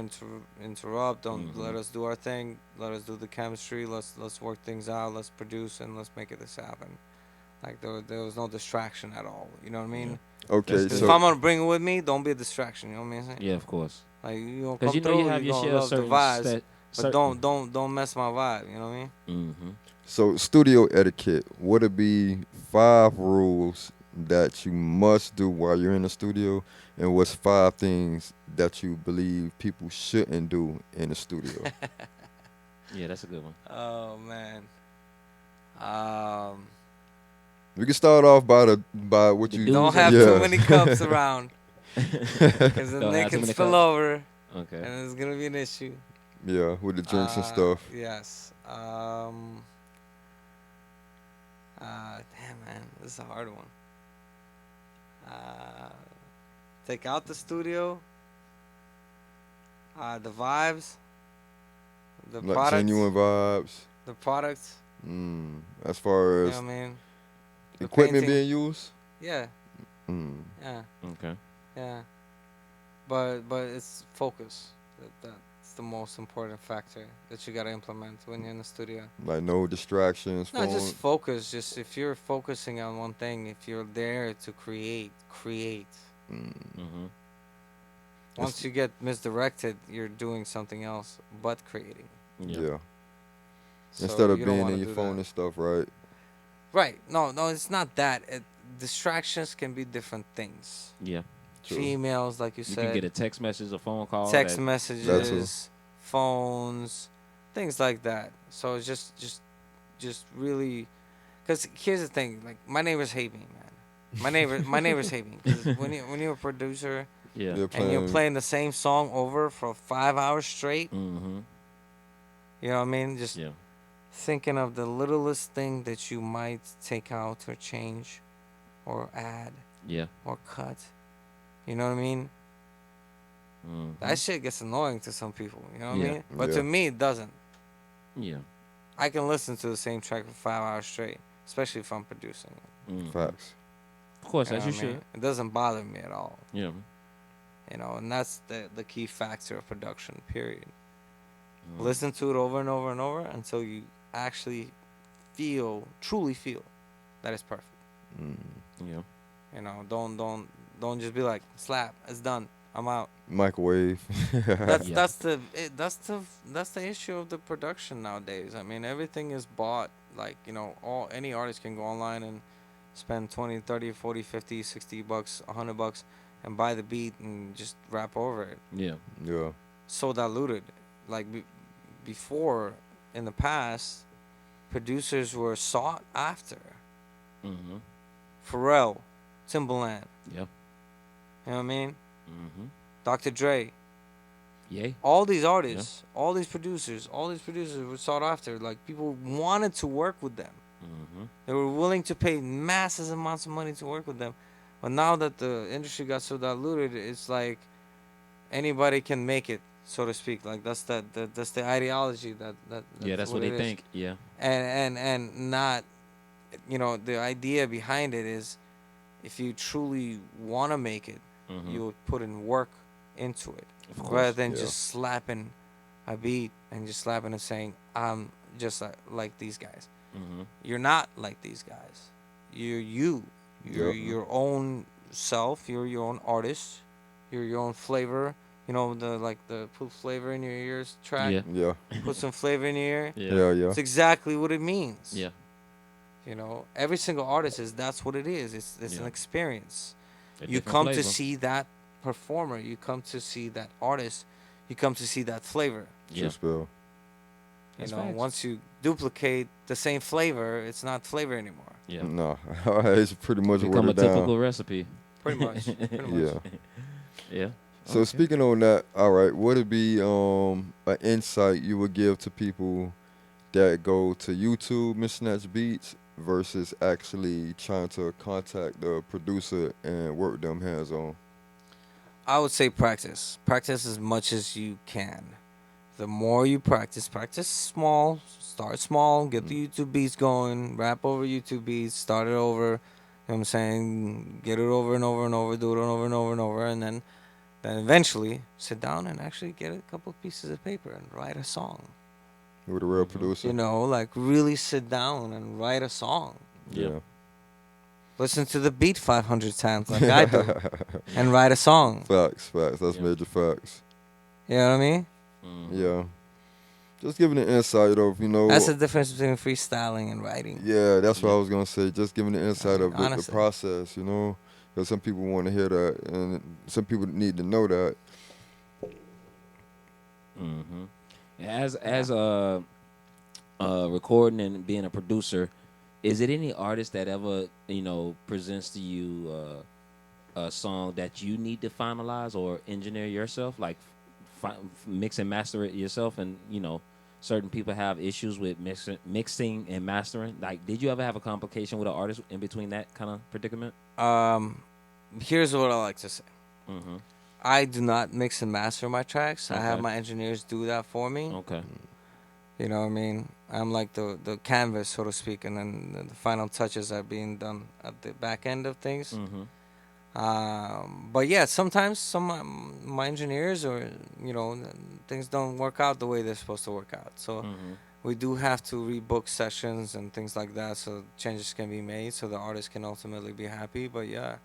interrupt. Don't let us do our thing. Let us do the chemistry. Let's work things out. Let's produce and let's make this happen. Like there was no distraction at all. You know what I mean? Yeah. Okay. So if I'm gonna bring it with me, don't be a distraction. You know what I mean? Yeah, of course. Like come you through, you have your share love the certain vibes, but don't mess my vibe. You know what I mean? Mm-hmm. So studio etiquette. Would it be 5 rules that you must do while you're in the studio, and what's 5 things that you believe people shouldn't do in the studio? Yeah, that's a good one. Oh man. We can start off by what you don't have too many cups around, because then they can spill over. Okay. And it's gonna be an issue. Yeah, with the drinks and stuff. Yes. Damn, man, this is a hard one. Take out the studio. The vibes. The like products. genuine vibes. The products. As far as you know what I mean? equipment being used. Yeah. Yeah. Okay. Yeah. But it's focus. That's the most important factor that you gotta implement when you're in the studio. Like no distractions. Not just focus. Just if you're focusing on one thing, if you're there to create. Once you get misdirected, you're doing something else but creating. Yeah. So instead of being in in your phone and stuff, right? Right. No, it's not that. Distractions can be different things. Yeah. True. Females, like you said. You can get a text message, a phone call. Text messages, phones, things like that. So it's just really, because here's the thing. Like my neighbors hate me, man. My neighbors hate me. 'Cause when you're a producer, and you're playing the same song over for 5 hours straight. Mm-hmm. You know what I mean? Just thinking of the littlest thing that you might take out or change, or add, or cut. You know what I mean? Mm-hmm. That shit gets annoying to some people. You know what I mean? But to me, it doesn't. Yeah. I can listen to the same track for 5 hours straight, especially if I'm producing it. Mm-hmm. Facts. Of course, You know as you what I mean? should. It doesn't bother me at all. Yeah. You know, and that's the key factor of production, period. Listen to it over and over and over until you actually truly feel that it's perfect. Yeah. You know, don't just be like, slap, it's done, I'm out. Microwave. That's the issue of the production nowadays. I mean, everything is bought. Like, you know, any artist can go online and spend 20, 30, 40, 50, 60 bucks, $100 and buy the beat and just rap over it. Yeah. Yeah. So diluted. Like before, in the past, producers were sought after. Mm-hmm. Pharrell, Timbaland. Yeah. You know what I mean? Mm-hmm. Dr. Dre. Yay. All these artists, all these producers were sought after. Like, people wanted to work with them. Mm-hmm. They were willing to pay massive amounts of money to work with them. But now that the industry got so diluted, it's like anybody can make it, so to speak. Like, that's the ideology that's what they think. Yeah. And not, you know, the idea behind it is, if you truly want to make it, you would put in work into it, rather than just slapping a beat and just slapping and saying, I'm just like these guys. You're not like these guys. You're you. You're your own self. You're your own artist. You're your own flavor. You know, the put flavor in your ears track. Yeah. Put some flavor in your ear. Yeah. It's exactly what it means. Yeah. You know, every single artist that's what it is. It's an experience. You different come flavor. to see that performer. You come to see that artist. You come to see that flavor. Yeah. Spill. You know, once you duplicate the same flavor, it's not flavor anymore. Yeah. No, it's pretty much become a watered down. typical recipe. Pretty much. Yeah. Yeah. So speaking on that, all right, what would be an insight you would give to people that go to YouTube and snatch beats versus actually trying to contact the producer and work them hands on? I would say practice. Practice as much as you can. The more you practice small, start small, get the YouTube beats going, rap over YouTube beats, start it over, you know what I'm saying, get it over and over and over, do it over and over and over, and then eventually sit down and actually get a couple of pieces of paper and write a song. With a real producer? You know, like really sit down and write a song. Yeah. Listen to the beat 500 times like I do and write a song. Facts. That's major facts. You know what I mean? Yeah. Just giving an insight of, you know. That's the difference between freestyling and writing. Yeah, that's what I was going to say. Just giving the insight of the honestly. process, you know. Because some people want to hear that and some people need to know that. As recording and being a producer, Is it any artist that ever, presents to you a song that you need to finalize or engineer yourself, like mix and master it yourself? And certain people have issues with mixing and mastering. Like, did you ever have a complication with an artist in between that kind of predicament? Here's what I like to say. Mm-hmm. I do not mix and master my tracks. Okay. I have my engineers do that for me. Okay. You know what I mean? I'm like the canvas, so to speak, and then the final touches are being done at the back end of things. Mm-hmm. But yeah, sometimes my engineers or things don't work out the way they're supposed to work out. So we do have to rebook sessions and things like that, so changes can be made, so the artist can ultimately be happy. But yeah,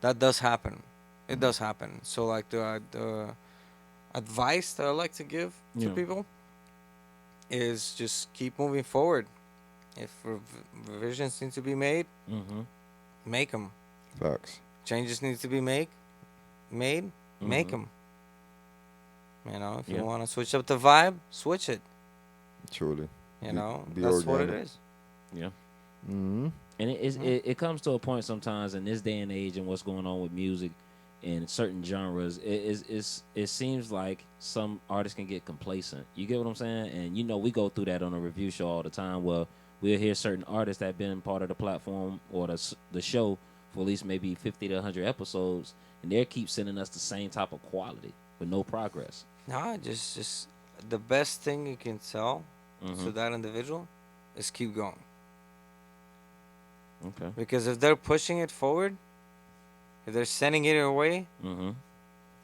that does happen. It does happen. So like the advice that I like to give to people is just keep moving forward. If revisions need to be made, make them. Facts. Changes need to be made, make them. If you want to switch up the vibe, switch it. Truly. That's what it is. Yeah. Mm-hmm. And it comes to a point sometimes in this day and age and what's going on with music in certain genres, it seems like some artists can get complacent. You get what I'm saying? And we go through that on a review show all the time. Where we'll hear certain artists that have been part of the platform or the show for at least maybe 50 to 100 episodes, and they keep sending us the same type of quality with no progress. Nah, just the best thing you can tell to that individual is keep going. Okay. Because if they're pushing it forward, if they're sending it your way,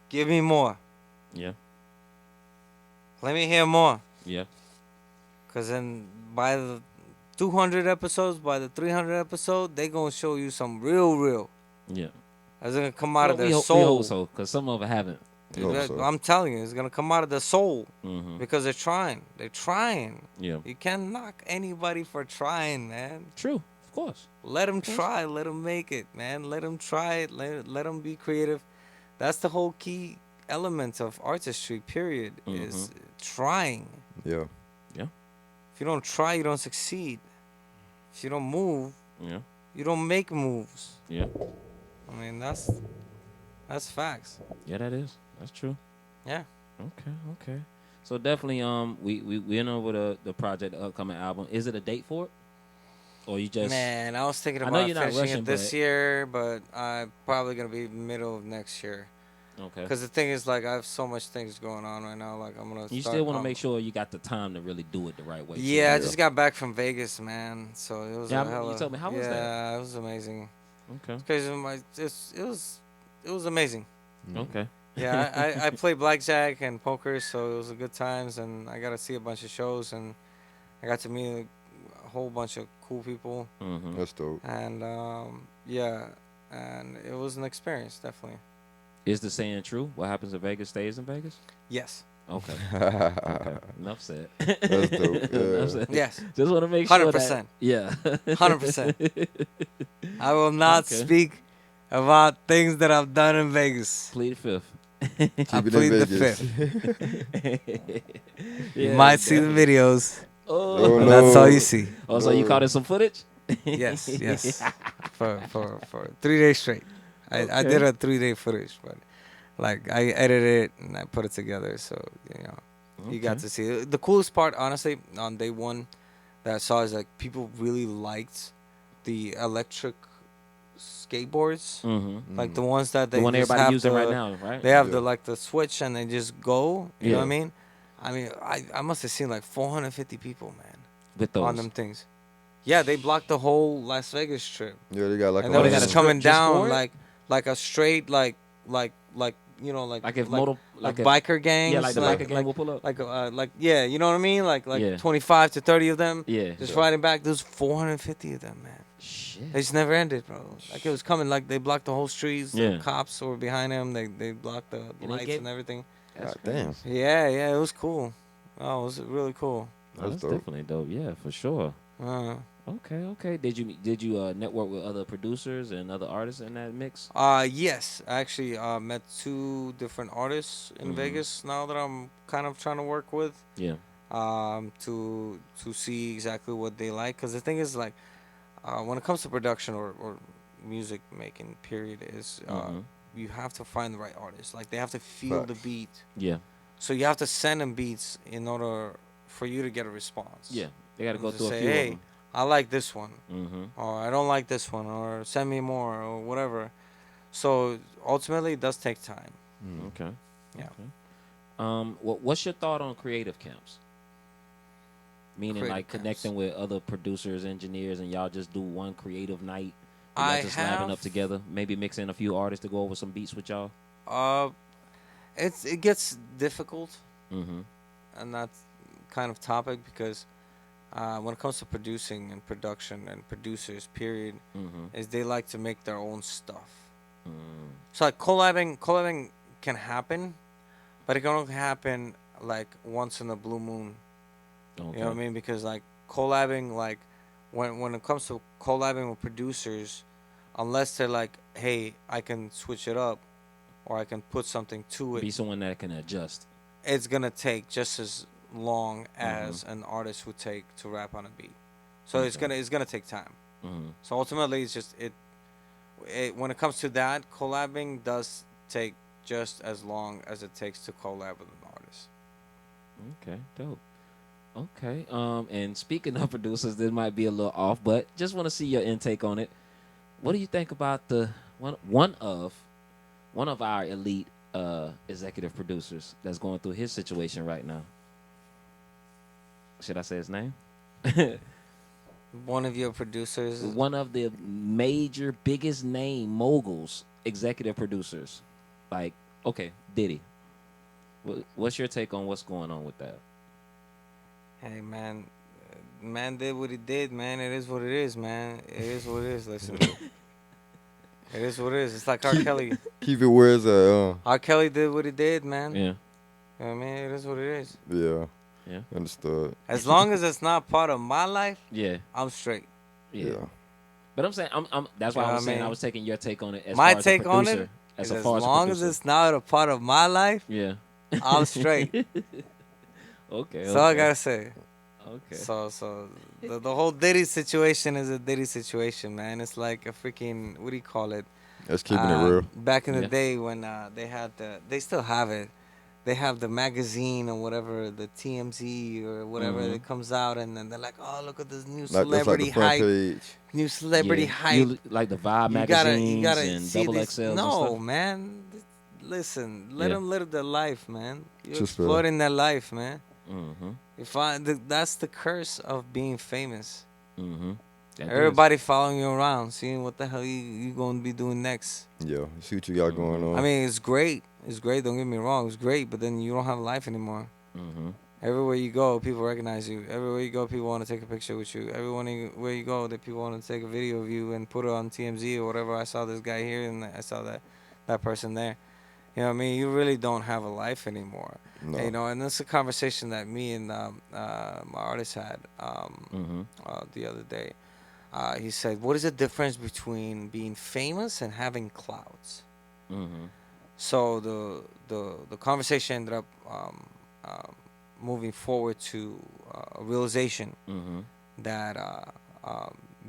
give me more. Yeah. Let me hear more. Yeah. Because then by the 200 episodes, by the 300 episode, they going to show you some real. Yeah. It's going to come out of their We soul. hope so, because some of it haven't. I'm telling you, it's going to come out of their soul. Because they're trying. They're trying. Yeah. You can't knock anybody for trying, man. True. Of course. Let them try. Let them make it, man. Let them try it. Let them be creative. That's the whole key element of artistry, period, is trying. Yeah. Yeah. If you don't try, you don't succeed. If you don't move, you don't make moves. Yeah. I mean, that's facts. Yeah, that is. That's true. Yeah. Okay. So definitely, we in over the project, the upcoming album. Is it a date for it? Or you just... Man, I was thinking I about know you're not finishing rushing, it this year, but I'm probably going to be middle of next year. Okay. Because the thing is, like, I have so much things going on right now. Like, I'm going to You still want to make sure you got the time to really do it the right way. Yeah, I just got back from Vegas, man. So it was you told me. How was that? Yeah, it was amazing. Okay. It's crazy. It was amazing. Okay. Yeah, I play blackjack and poker, so it was a good times, and I got to see a bunch of shows, and I got to meet a whole bunch of cool people. That's dope. And and it was an experience, definitely. Is the saying true? What happens in Vegas stays in Vegas? Yes. Okay. Okay. Enough said. That's dope. Yeah. Enough said. Yes. Just want to make sure 100%. Yeah. 100%. I will not speak about things that I've done in Vegas. Plead fifth. I plead the fifth. You might see the videos. Oh, and that's all you see. Oh, so you caught in some footage? Yes. For 3 days straight. I did a 3-day footage, but like I edited it and I put it together, so you got to see it. The coolest part, honestly, on day one that I saw is like people really liked the electric skateboards, like the ones that they the one everybody using right now, right? They have the switch and they just go. You know what I mean? I mean, I must have seen like 450 people, man, with those on them things. Yeah, they blocked the whole Las Vegas trip. Yeah, they got like and they were just coming down like a straight like if biker gangs. Yeah, like the biker gang will pull up. Yeah, you know what I mean? Like 25 to 30 of them. Yeah. Just riding back. There's 450 of them, man. Shit. They just never ended, bro. Like it was coming. Like they blocked the whole streets. Yeah. The cops were behind them. They blocked the lights and everything. God damn. Yeah, it was cool. Oh, it was really cool. That's definitely dope. Yeah, for sure. Okay. Did you network with other producers and other artists in that mix? Yes. I actually met 2 different artists in Vegas now that I'm kind of trying to work with. Yeah. To see exactly what they like, because the thing is, like, when it comes to production or music making, period, is you have to find the right artist. Like they have to feel the beat. Yeah. So you have to send them beats in order for you to get a response. Yeah. They got to go to through say, a few hey, of them. I like this one, Mm-hmm. or I don't like this one, or send me more, or whatever. So ultimately, it does take time. Okay. Yeah. Okay. What's your thought on creative camps? Meaning Creative like connecting with other producers, engineers, and y'all just do one creative night. And I y'all just labbing up together. Maybe mix in a few artists to go over some beats with y'all. It gets difficult, Mm-hmm. and that kind of topic because when it comes to producing and production and producers, period, is they like to make their own stuff. So like collabing can happen, but it can only happen like once in a blue moon. Okay. You know what I mean? Because like collabing, like when it comes to collabing with producers, unless they're like, hey, I can switch it up, or I can put something to it. Be someone that can adjust. It's gonna take just as long as an artist would take to rap on a beat. So it's gonna take time. So ultimately, it's just it. When it comes to that, collabing does take just as long as it takes to collab with an artist. Okay, dope. Okay. And speaking of producers, this might be a little off, but just want to see your intake on it. What do you think about the one of our elite executive producers that's going through his situation right now? Should I say his name? One of your producers? One of the major, biggest name moguls, executive producers. Like, okay, Diddy. What's your take on what's going on with that? Hey, man. Man did what he did, man. It is what it is, man. It is what it is. Listen. It is what it is. It's like R. Kelly. Keep it where it's at. R. Kelly did what he did, man. Yeah. You know what I mean? It is what it is. Yeah. Yeah. Understood. As long as it's not part of my life, yeah, I'm straight. Yeah. But I'm saying, that's why I was saying I was taking your take on it as my far as take a producer. on it as is far as as long as it's not a part of my life, yeah, I'm straight. Okay. That's all I gotta say. Okay. So the whole Diddy situation is a Diddy situation, man. It's like a freaking, what do you call it? That's keeping it real. Back in the day when they had they still have it. They have the magazine or whatever, the TMZ or whatever that comes out, and then they're like, "Oh, look at this new celebrity like the front hype, page. new celebrity hype." You like the Vibe magazines and Double XLs and No, stuff? man. Listen, let them live their life, man. You're Just exploiting their life, man. Mm-hmm. That's the curse of being famous. Mm-hmm. Everybody following you around, seeing what the hell you going to be doing next. Yeah, see what you got going on. I mean, it's great. It's great. Don't get me wrong. It's great, but then you don't have a life anymore. Mm-hmm. Everywhere you go, people recognize you. Everywhere you go, people want to take a picture with you. Everywhere you go, that people want to take a video of you and put it on TMZ or whatever. I saw this guy here and I saw that person there. You know what I mean? You really don't have a life anymore. No. You know, and that's a conversation that me and my artist had the other day. He said, "What is the difference between being famous and having clouds?" Mm-hmm. So the conversation ended up moving forward to a realization that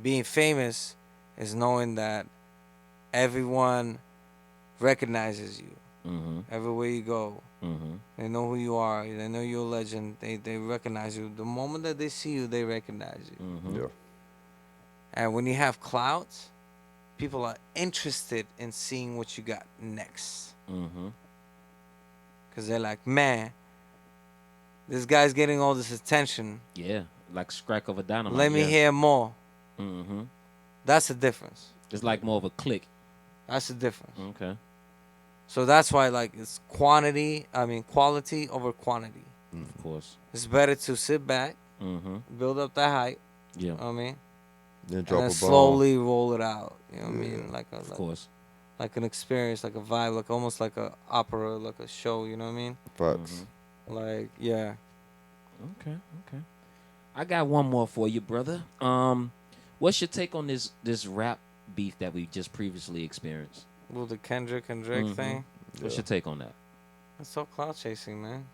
being famous is knowing that everyone recognizes you. Everywhere you go, they know who you are. They know you're a legend. They recognize you. The moment that they see you, they recognize you. Yeah. And when you have clouds, people are interested in seeing what you got next. Because they're like, man, this guy's getting all this attention. Yeah, like crack of a dynamite. Let me hear more. Mm-hmm. That's the difference. It's like more of a click. That's the difference. Okay. So that's why, like, it's quality over quantity. Of course. It's better to sit back, build up that hype. Yeah. You know what I mean? Then drop and a slowly roll it out. You know what I mean? Of course. Like an experience, like a vibe, like almost like a opera, like a show. You know what I mean? Facts. Like, yeah. Okay. I got one more for you, brother. What's your take on this rap beef that we just previously experienced? Well, the Kendrick and Drake thing. What's your take on that? It's so cloud chasing, man.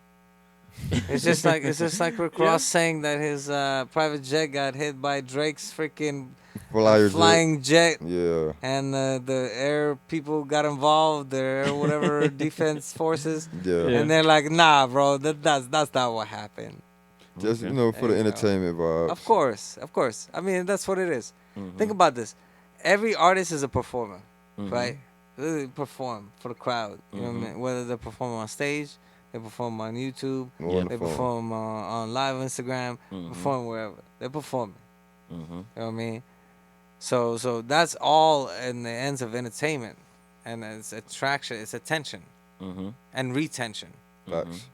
It's just like Rick Ross saying that his private jet got hit by Drake's freaking flying jet. Yeah. And the air people got involved, the air whatever defense forces. Yeah. And they're like, nah, bro, that's not what happened. Just for the entertainment vibes. Of course. I mean, that's what it is. Think about this. Every artist is a performer, right? They perform for the crowd. You know what I mean? Whether they perform on stage, they perform on YouTube, they perform on live Instagram, perform wherever. They're performing. You know what I mean? So that's all in the ends of entertainment, and it's attraction, it's attention, and retention. Facts.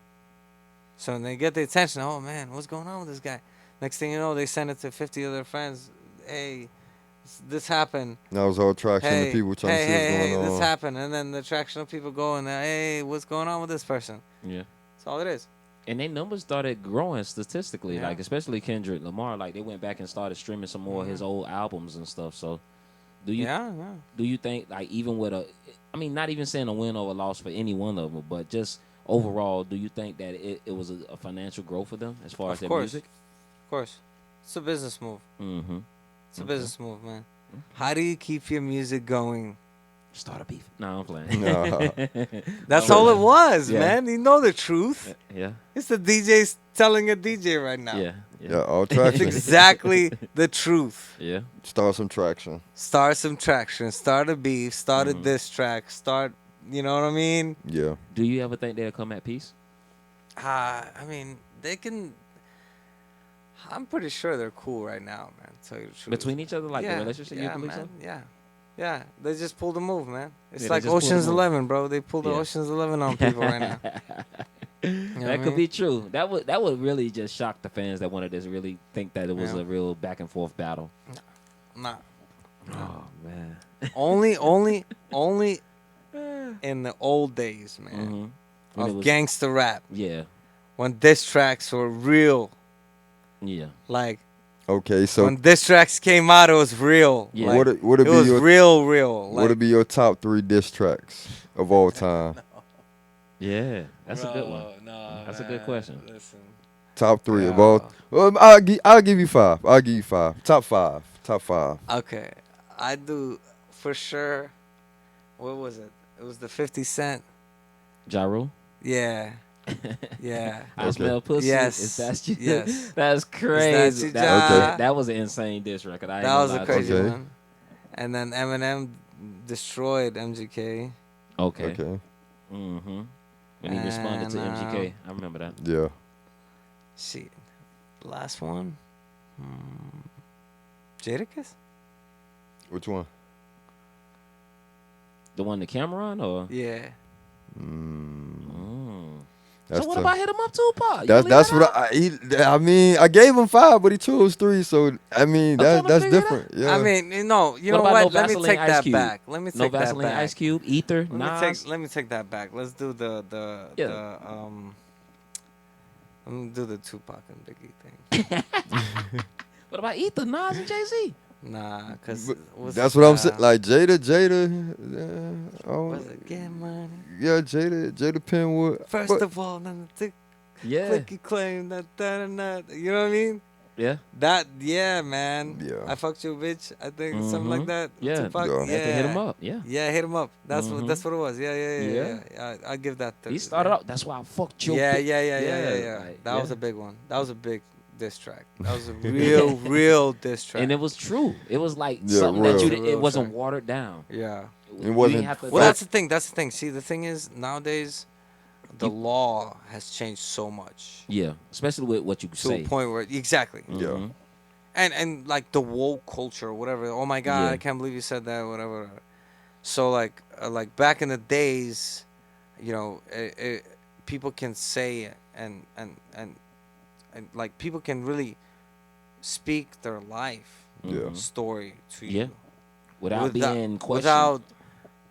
So when they get the attention, oh man, what's going on with this guy? Next thing you know, they send it to 50 of their friends. Hey, this happened. That was all traction. The people trying to see what's going on. This happened, and then the attraction of people going, hey, what's going on with this person? Yeah, that's all it is. And their numbers started growing statistically, like especially Kendrick Lamar. Like they went back and started streaming some more of his old albums and stuff. So, do you think like even with not even saying a win or a loss for any one of them, but just overall, do you think that it was a financial growth for them as far as their music? Of course, it's a business move. It's a business move, man. How do you keep your music going? Start a beef. No, I'm playing. That's all it was, man. You know the truth. Yeah. It's the DJ's telling a DJ right now. Yeah, all traction. It's exactly the truth. Yeah. Start some traction. Start a beef. Start a diss track. You know what I mean? Yeah. Do you ever think they'll come at peace? I mean, they can. I'm pretty sure they're cool right now, man. To tell you the truth. Between each other, like the relationship, you believe so? Yeah, they just pulled the move, man. It's Yeah, like they just pulled the Ocean's move. 11, bro. They pulled the Ocean's 11 on people right now. You know That what could I be true. That would really just shock the fans that wanted to really think that it was a real back and forth battle. Nah. Oh man. only in the old days, man, of gangster rap. Yeah. When diss tracks were real. Yeah. Like. Okay, so when diss tracks came out, it was real. Yeah. Like, it was real. Like, would it be your top 3 diss tracks of all time? Yeah, that's a good one. That's a good question. Listen. Top 3 of all. Well, I'll give you 5. Top 5. Okay, I do for sure. What was it? It was the 50 Cent. Ja Rule? Yeah. Yeah. I smell pussy. Yes. Is that you? Yes. That's crazy. That was an insane diss record. That was a crazy one. And then Eminem destroyed MGK. Okay. When he responded to MGK. I remember that. Yeah. Shit. Last one. Jadakiss? Which one? The one the Cameron or? Yeah. So what about Hit 'Em Up Tupac? That's what I mean. I gave him 5, but he chose 3. So I mean that's different. Yeah. I mean, you know what? what? Let me take that back. No Vaseline, Ice Cube, Ether, Nas. Let me take that back. Let's do the let me do the Tupac and Biggie thing. What about Ether, Nas, and Jay-Z? Nah, cause that's what I'm saying. Like Jada. Was it Get Money? Yeah, Jada Penwood. First of all, then the clicky claim that. You know what I mean? Yeah. Yeah, man. Yeah. I fucked you, bitch. I think something like that. Yeah. Tupac. Yeah. Hit 'em up. Yeah. Yeah, hit him up. That's what it was. Yeah. I give that. He started out. That's why I fucked you. Yeah. Like, that was a big one. That was a big diss track. That was a real diss track. And it was true. It was like something that it wasn't watered down. Yeah. It wasn't. Well, that's the thing. See, the thing is, nowadays, the law has changed so much. Yeah, especially with what you say. To a point where exactly. Yeah. And like the woke culture or whatever. Oh my God, I can't believe you said that. Whatever. So like back in the days, you know, people can say and like people can really speak their life story to you. Without being questioned. Without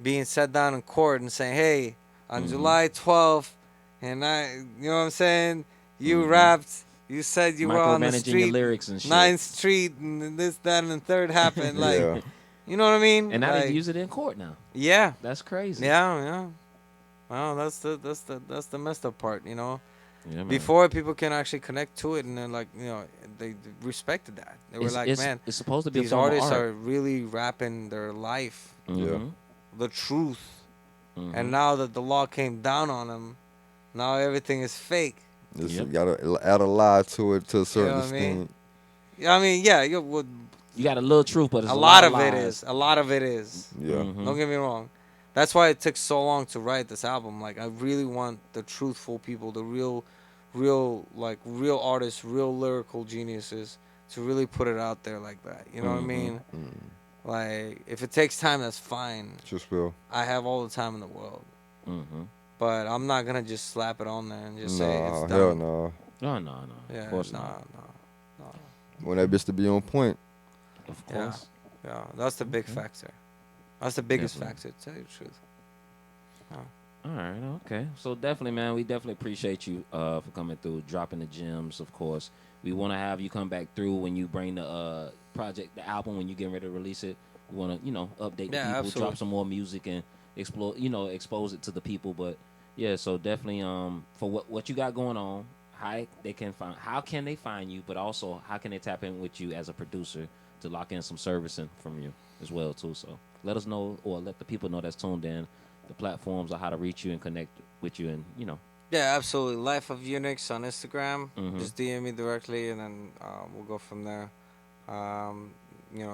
being set down in court and saying, hey, on July 12th, and you know what I'm saying? You rapped, you said you were on the street, your lyrics and shit. 9th Street, and this, that, and the third happened. Like, you know what I mean? And now like, they use it in court now. Yeah. That's crazy. Yeah. Well, that's the messed up part, you know? Yeah, man. Before people can actually connect to it, and then like they respected that. They were like, man, it's supposed to be these a form of artists art. are really rapping their life, Mhm. the truth. Mhm. And now that the law came down on them, now everything is fake. You gotta add a lie to it to a certain what I mean? extent. Yeah, I mean, yeah, you got a little truth, but it's a lot of lies. it is. A lot of it is. Yeah. Mhm. Don't get me wrong. That's why it took so long to write this album. Like, I really want the truthful people, the real artists, real lyrical geniuses, to really put it out there like that. You know what I mean? Like, if it takes time, that's fine. Just will. I have all the time in the world. But I'm not gonna just slap it on there and just say it's done. Hell no. No. Yeah, Of course no. Want that bitch to be on point. Of course. Yeah, that's the big factor. That's the biggest factor, to tell you the truth. All right, okay. So definitely, man, we definitely appreciate you for coming through, dropping the gems, of course. We want to have you come back through when you bring the project, the album, when you getting ready to release it. We want to, update the people, absolutely. drop some more music and explore, expose it to the people. But yeah, so definitely, for what you got going on, how can they find you, but also how can they tap in with you as a producer to lock in some servicing from you as well too. So let us know, or let the people know that's tuned in, the platforms or how to reach you and connect with you, and Yeah, absolutely. Life of Unix on Instagram. Just DM me directly, and then we'll go from there.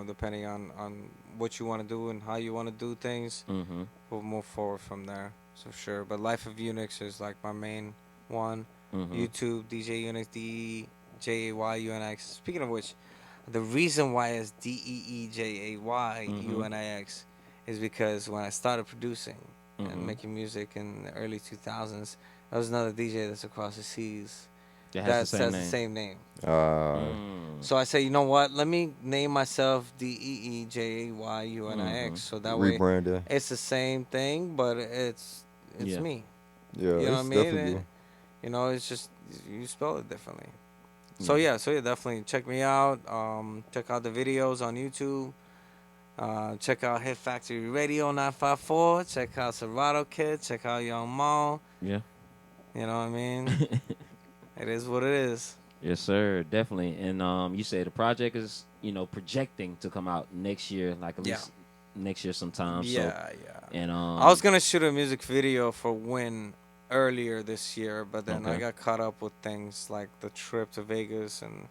Depending on what you want to do and how you want to do things, we'll move forward from there. So sure. But Life of Unix is like my main one. YouTube, DeeJay Unix, DeeJay Unix. Speaking of which, the reason why it's DeeJay Unix is because when I started producing and making music in the early 2000s, there was another DJ that's across the seas that has the same name. So I say, you know what? Let me name myself DeeJay Unix, so that way it's the same thing, but it's me. Yeah, you know what I mean? definitely. It's just you spell it differently. So yeah, definitely check me out. Check out the videos on YouTube. Check out Hit Factory Radio 954. Check out Serato Kid. Check out Young Mo. Yeah. You know what I mean? It is what it is. Yes, sir. Definitely. And you say the project is, projecting to come out next year, like at least next year sometime. Yeah. And I was gonna shoot a music video for Win earlier this year, but then I got caught up with things like the trip to Vegas and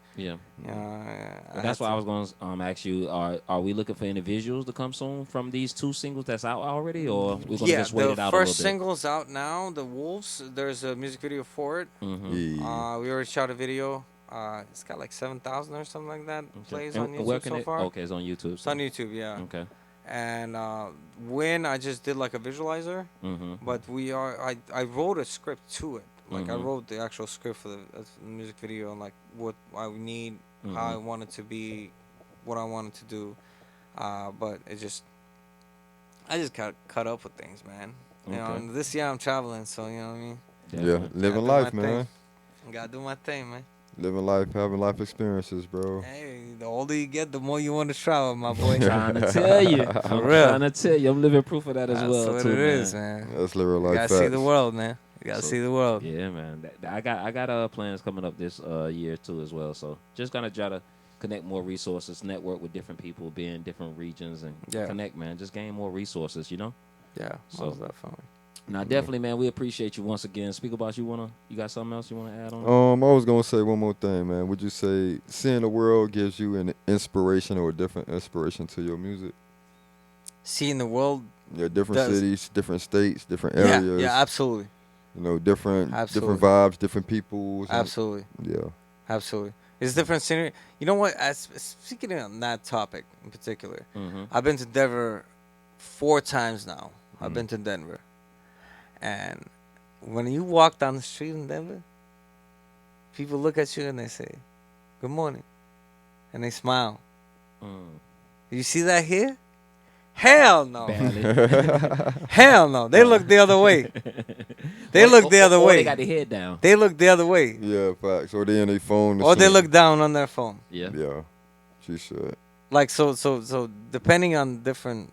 that's why I was going to ask you: Are we looking for individuals to come soon from these two singles that's out already, or we're going to just wait it out a little bit? The first single's out now, The Wolves. There's a music video for it. We already shot a video. It's got like 7,000 or something like that plays on YouTube so far. Okay, it's on YouTube. It's on YouTube, yeah. Okay. And when I just did like a visualizer, but I wrote a script to it. Like I wrote the actual script for the music video and like what I would need, how I want it to be, what I wanted to do. But I just got caught up with things, man. You know, and this year I'm traveling, so you know what I mean. Yeah, living life, man. Gotta do my thing, man. Living life, having life experiences, bro. Hey, the older you get, the more you want to travel, my boy. Trying to tell you. For real. Trying to tell you. I'm living proof of that as well, That's too, what it man. is, man. That's living life. You gotta see the world, man. You gotta see the world. Yeah, man. I got plans coming up this year too as well. So just gonna try to connect more resources, network with different people, be in different regions, and connect, man. Just gain more resources, Yeah, so definitely. Now, definitely, man. We appreciate you once again. Speak about you got something else you wanna add on? I was gonna say one more thing, man. Would you say seeing the world gives you an inspiration or a different inspiration to your music? Seeing the world. Yeah, different cities, different states, different areas. Yeah, absolutely. Different vibes, different peoples. Absolutely. Yeah. Absolutely. It's different scenery. You know what? Speaking on that topic in particular, I've been to Denver 4 times now. I've been to Denver. And when you walk down the street in Denver, people look at you and they say, "Good morning." And they smile. You see that here? Hell no. Hell no. They look the other way. They look the other way. They got their head down. They look the other way. Yeah, facts. Or they in their phone. Or they look down on their phone. Yeah. Yeah. She should. Like so depending on different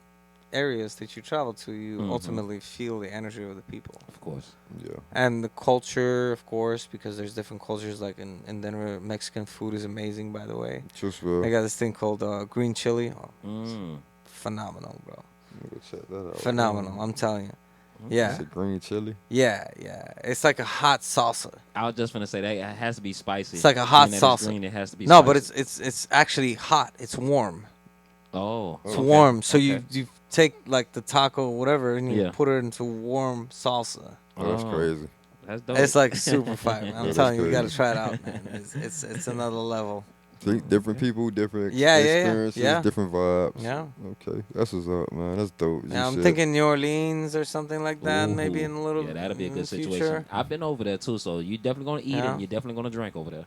areas that you travel to, you ultimately feel the energy of the people. Of course. Yeah. And the culture, of course, because there's different cultures. Like in Denver, Mexican food is amazing, by the way. Truthful. They got this thing called green chili. Oh, phenomenal, bro. Go check that out. Phenomenal, I'm telling you. Yeah. Is it green chili? Yeah. It's like a hot salsa. I was just gonna say that it has to be spicy. It's like a hot Being that it's salsa. green, it has to be no, spicy. but it's actually hot. It's warm. Oh. It's okay. warm. So Okay. you take like the taco or whatever and you Yeah. put it into warm salsa. Oh, that's crazy. That's dope. It's like super fire. Man. I'm That's telling you, you crazy. gotta try it out, man. It's another level. See, different people, different Yeah. experiences, different vibes. Yeah. Okay, that's what's up, man. That's dope. Yeah, I'm thinking New Orleans or something like that. Ooh. Maybe in a little. Yeah, that'll be a in good the situation. future. I've been over there too, so you definitely gonna eat Yeah. and you're definitely gonna drink over there.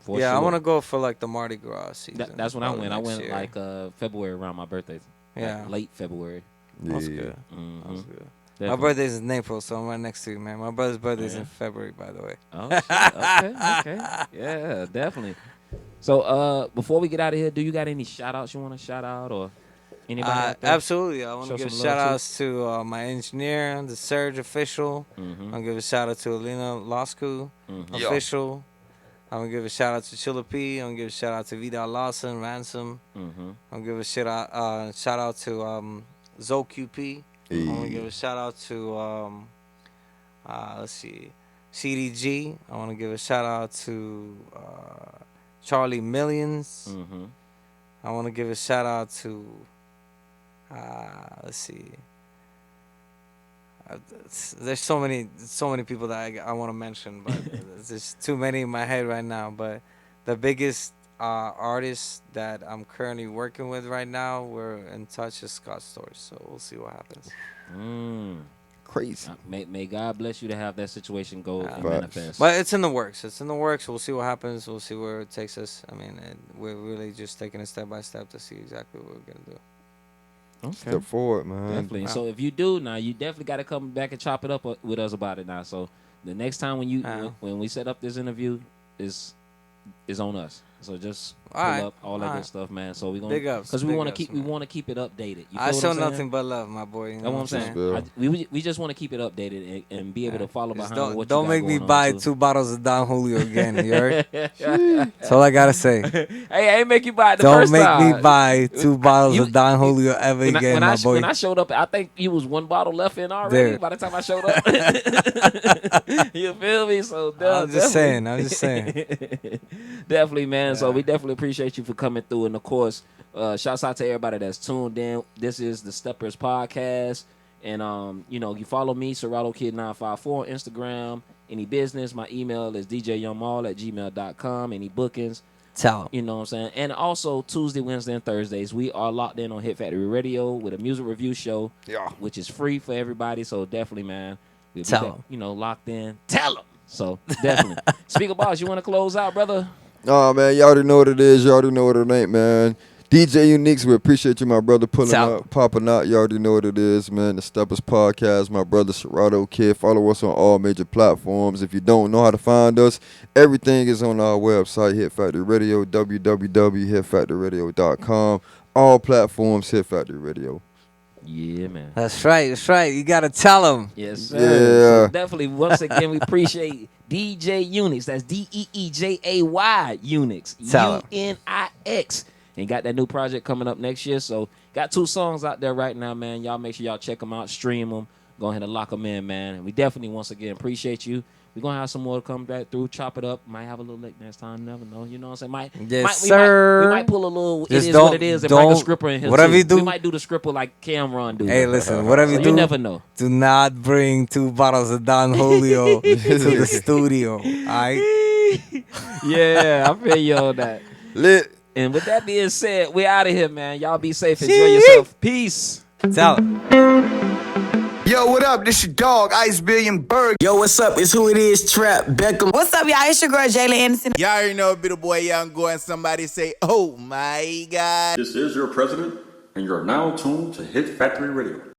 For Yeah, I sure. want to go for like the Mardi Gras season. That's when I probably went. I next went year. like February around my birthday. Yeah. Like late February. That's Yeah. good. Mhm. That's good. My Definitely. birthday's in April, so I'm right next to you, man. My brother's birthday's in February, by the way. Oh, shit. Okay. Yeah, definitely. So, before we get out of here, do you got any shout outs you want to shout out or anybody out there? Absolutely. I want Show to give some love shout to? outs to my engineer, the Surge official. Mhm. I'm going to give a shout out to Alina Law School official. I'm going to give a shout out to Chilla P. I'm going to give a shout out to Vidal Lawson, Ransom. Mhm. I'm going to give a shout out to Zo QP. I'm going to give a shout out to, let's see, CDG. I want to give a shout out to Charlie Millions. Mhm. I want to give a shout out to, let's see. There's so many people that I want to mention, but there's too many in my head right now. But the biggest artist that I'm currently working with right now, we're in touch is Scott Storch, so we'll see what happens. Crazy. May God bless you to have that situation go and manifest. But it's in the works. We'll see what happens. We'll see where it takes us. I mean, we're really just taking it step by step to see exactly what we're gonna do. Okay. Step forward, man. Definitely. So if you do now, you definitely got to come back and chop it up with us about it now. So the next time when we set up this interview is on us. So just pull up all that good stuff, man. So we're gonna Big ups, because we big want to ups, keep man. we want to keep it updated. You feel I what show I'm saying? nothing but love, my boy. You That's know what I'm saying. We just want to keep it updated and be able to follow Just behind what don't you got make me going on, buy too. 2 bottles of Don Julio again. You heard? That's all I gotta say. Hey, I ain't make you buy it the Don't first make time. me buy 2 bottles of Don Julio ever again, my boy. When I showed up, I think you was 1 bottle left in already. Dude. By the time I showed up, you feel me? So I'm just saying. definitely, man. So we definitely appreciate you for coming through, and of course, shouts out to everybody that's tuned in. This is the Steppers Podcast, and you follow me, Serato Kid 954 on Instagram. Any business, my email is djyoungmall@gmail.com. Any bookings, tell 'em. You know what I'm saying? And also Tuesday, Wednesday, and Thursdays, we are locked in on Hit Factory Radio with a music review show, which is free for everybody. So definitely, man, we'll Tell be locked in. Tell them. So definitely. Speaker Boss, you want to close out, brother? Nah, man, you already know what it is. You already know what it ain't, man. DJ Unix, we appreciate you, my brother, pulling up, popping out. You already know what it is, man. The Steppers Podcast, my brother Serato Kid. Follow us on all major platforms. If you don't know how to find us, everything is on our website, Hit Factory Radio, www.hitfactoryradio.com. All platforms, Hit Factory Radio. Yeah, man. That's right. You gotta tell them. Yes, sir. Yeah. So definitely, once again, we appreciate DJ Unix. That's DeeJay Unix. Tell 'em. UNIX. And got that new project coming up next year. So got 2 songs out there right now, man. Y'all make sure y'all check them out, stream them, go ahead and lock them in, man. And we definitely, once again, appreciate you. We're going to have some more to come back through, chop it up. Might have a little late next time, never know. You know what I'm saying? Sir. We might pull a little, Just it is what it is, and bring a scripper in here. Whatever too. you do. We might do the scripper like Cameron do. Hey, listen, whatever you So do. You never know. Do not bring 2 bottles of Don Julio to the studio. All right? Yeah, I feel you on that. Lit. And with that being said, we're out of here, man. Y'all be safe. Enjoy yourself. Peace. Tell them. Yo, what up? This your dog, Ice Billion Berg. Yo, what's up? It's Who It Is, Trap Beckham. What's up, y'all? It's your girl, Jayla Anderson. Y'all already know, bit of boy, young go, and somebody say, oh my God. This is your president, and you're now tuned to Hit Factory Radio.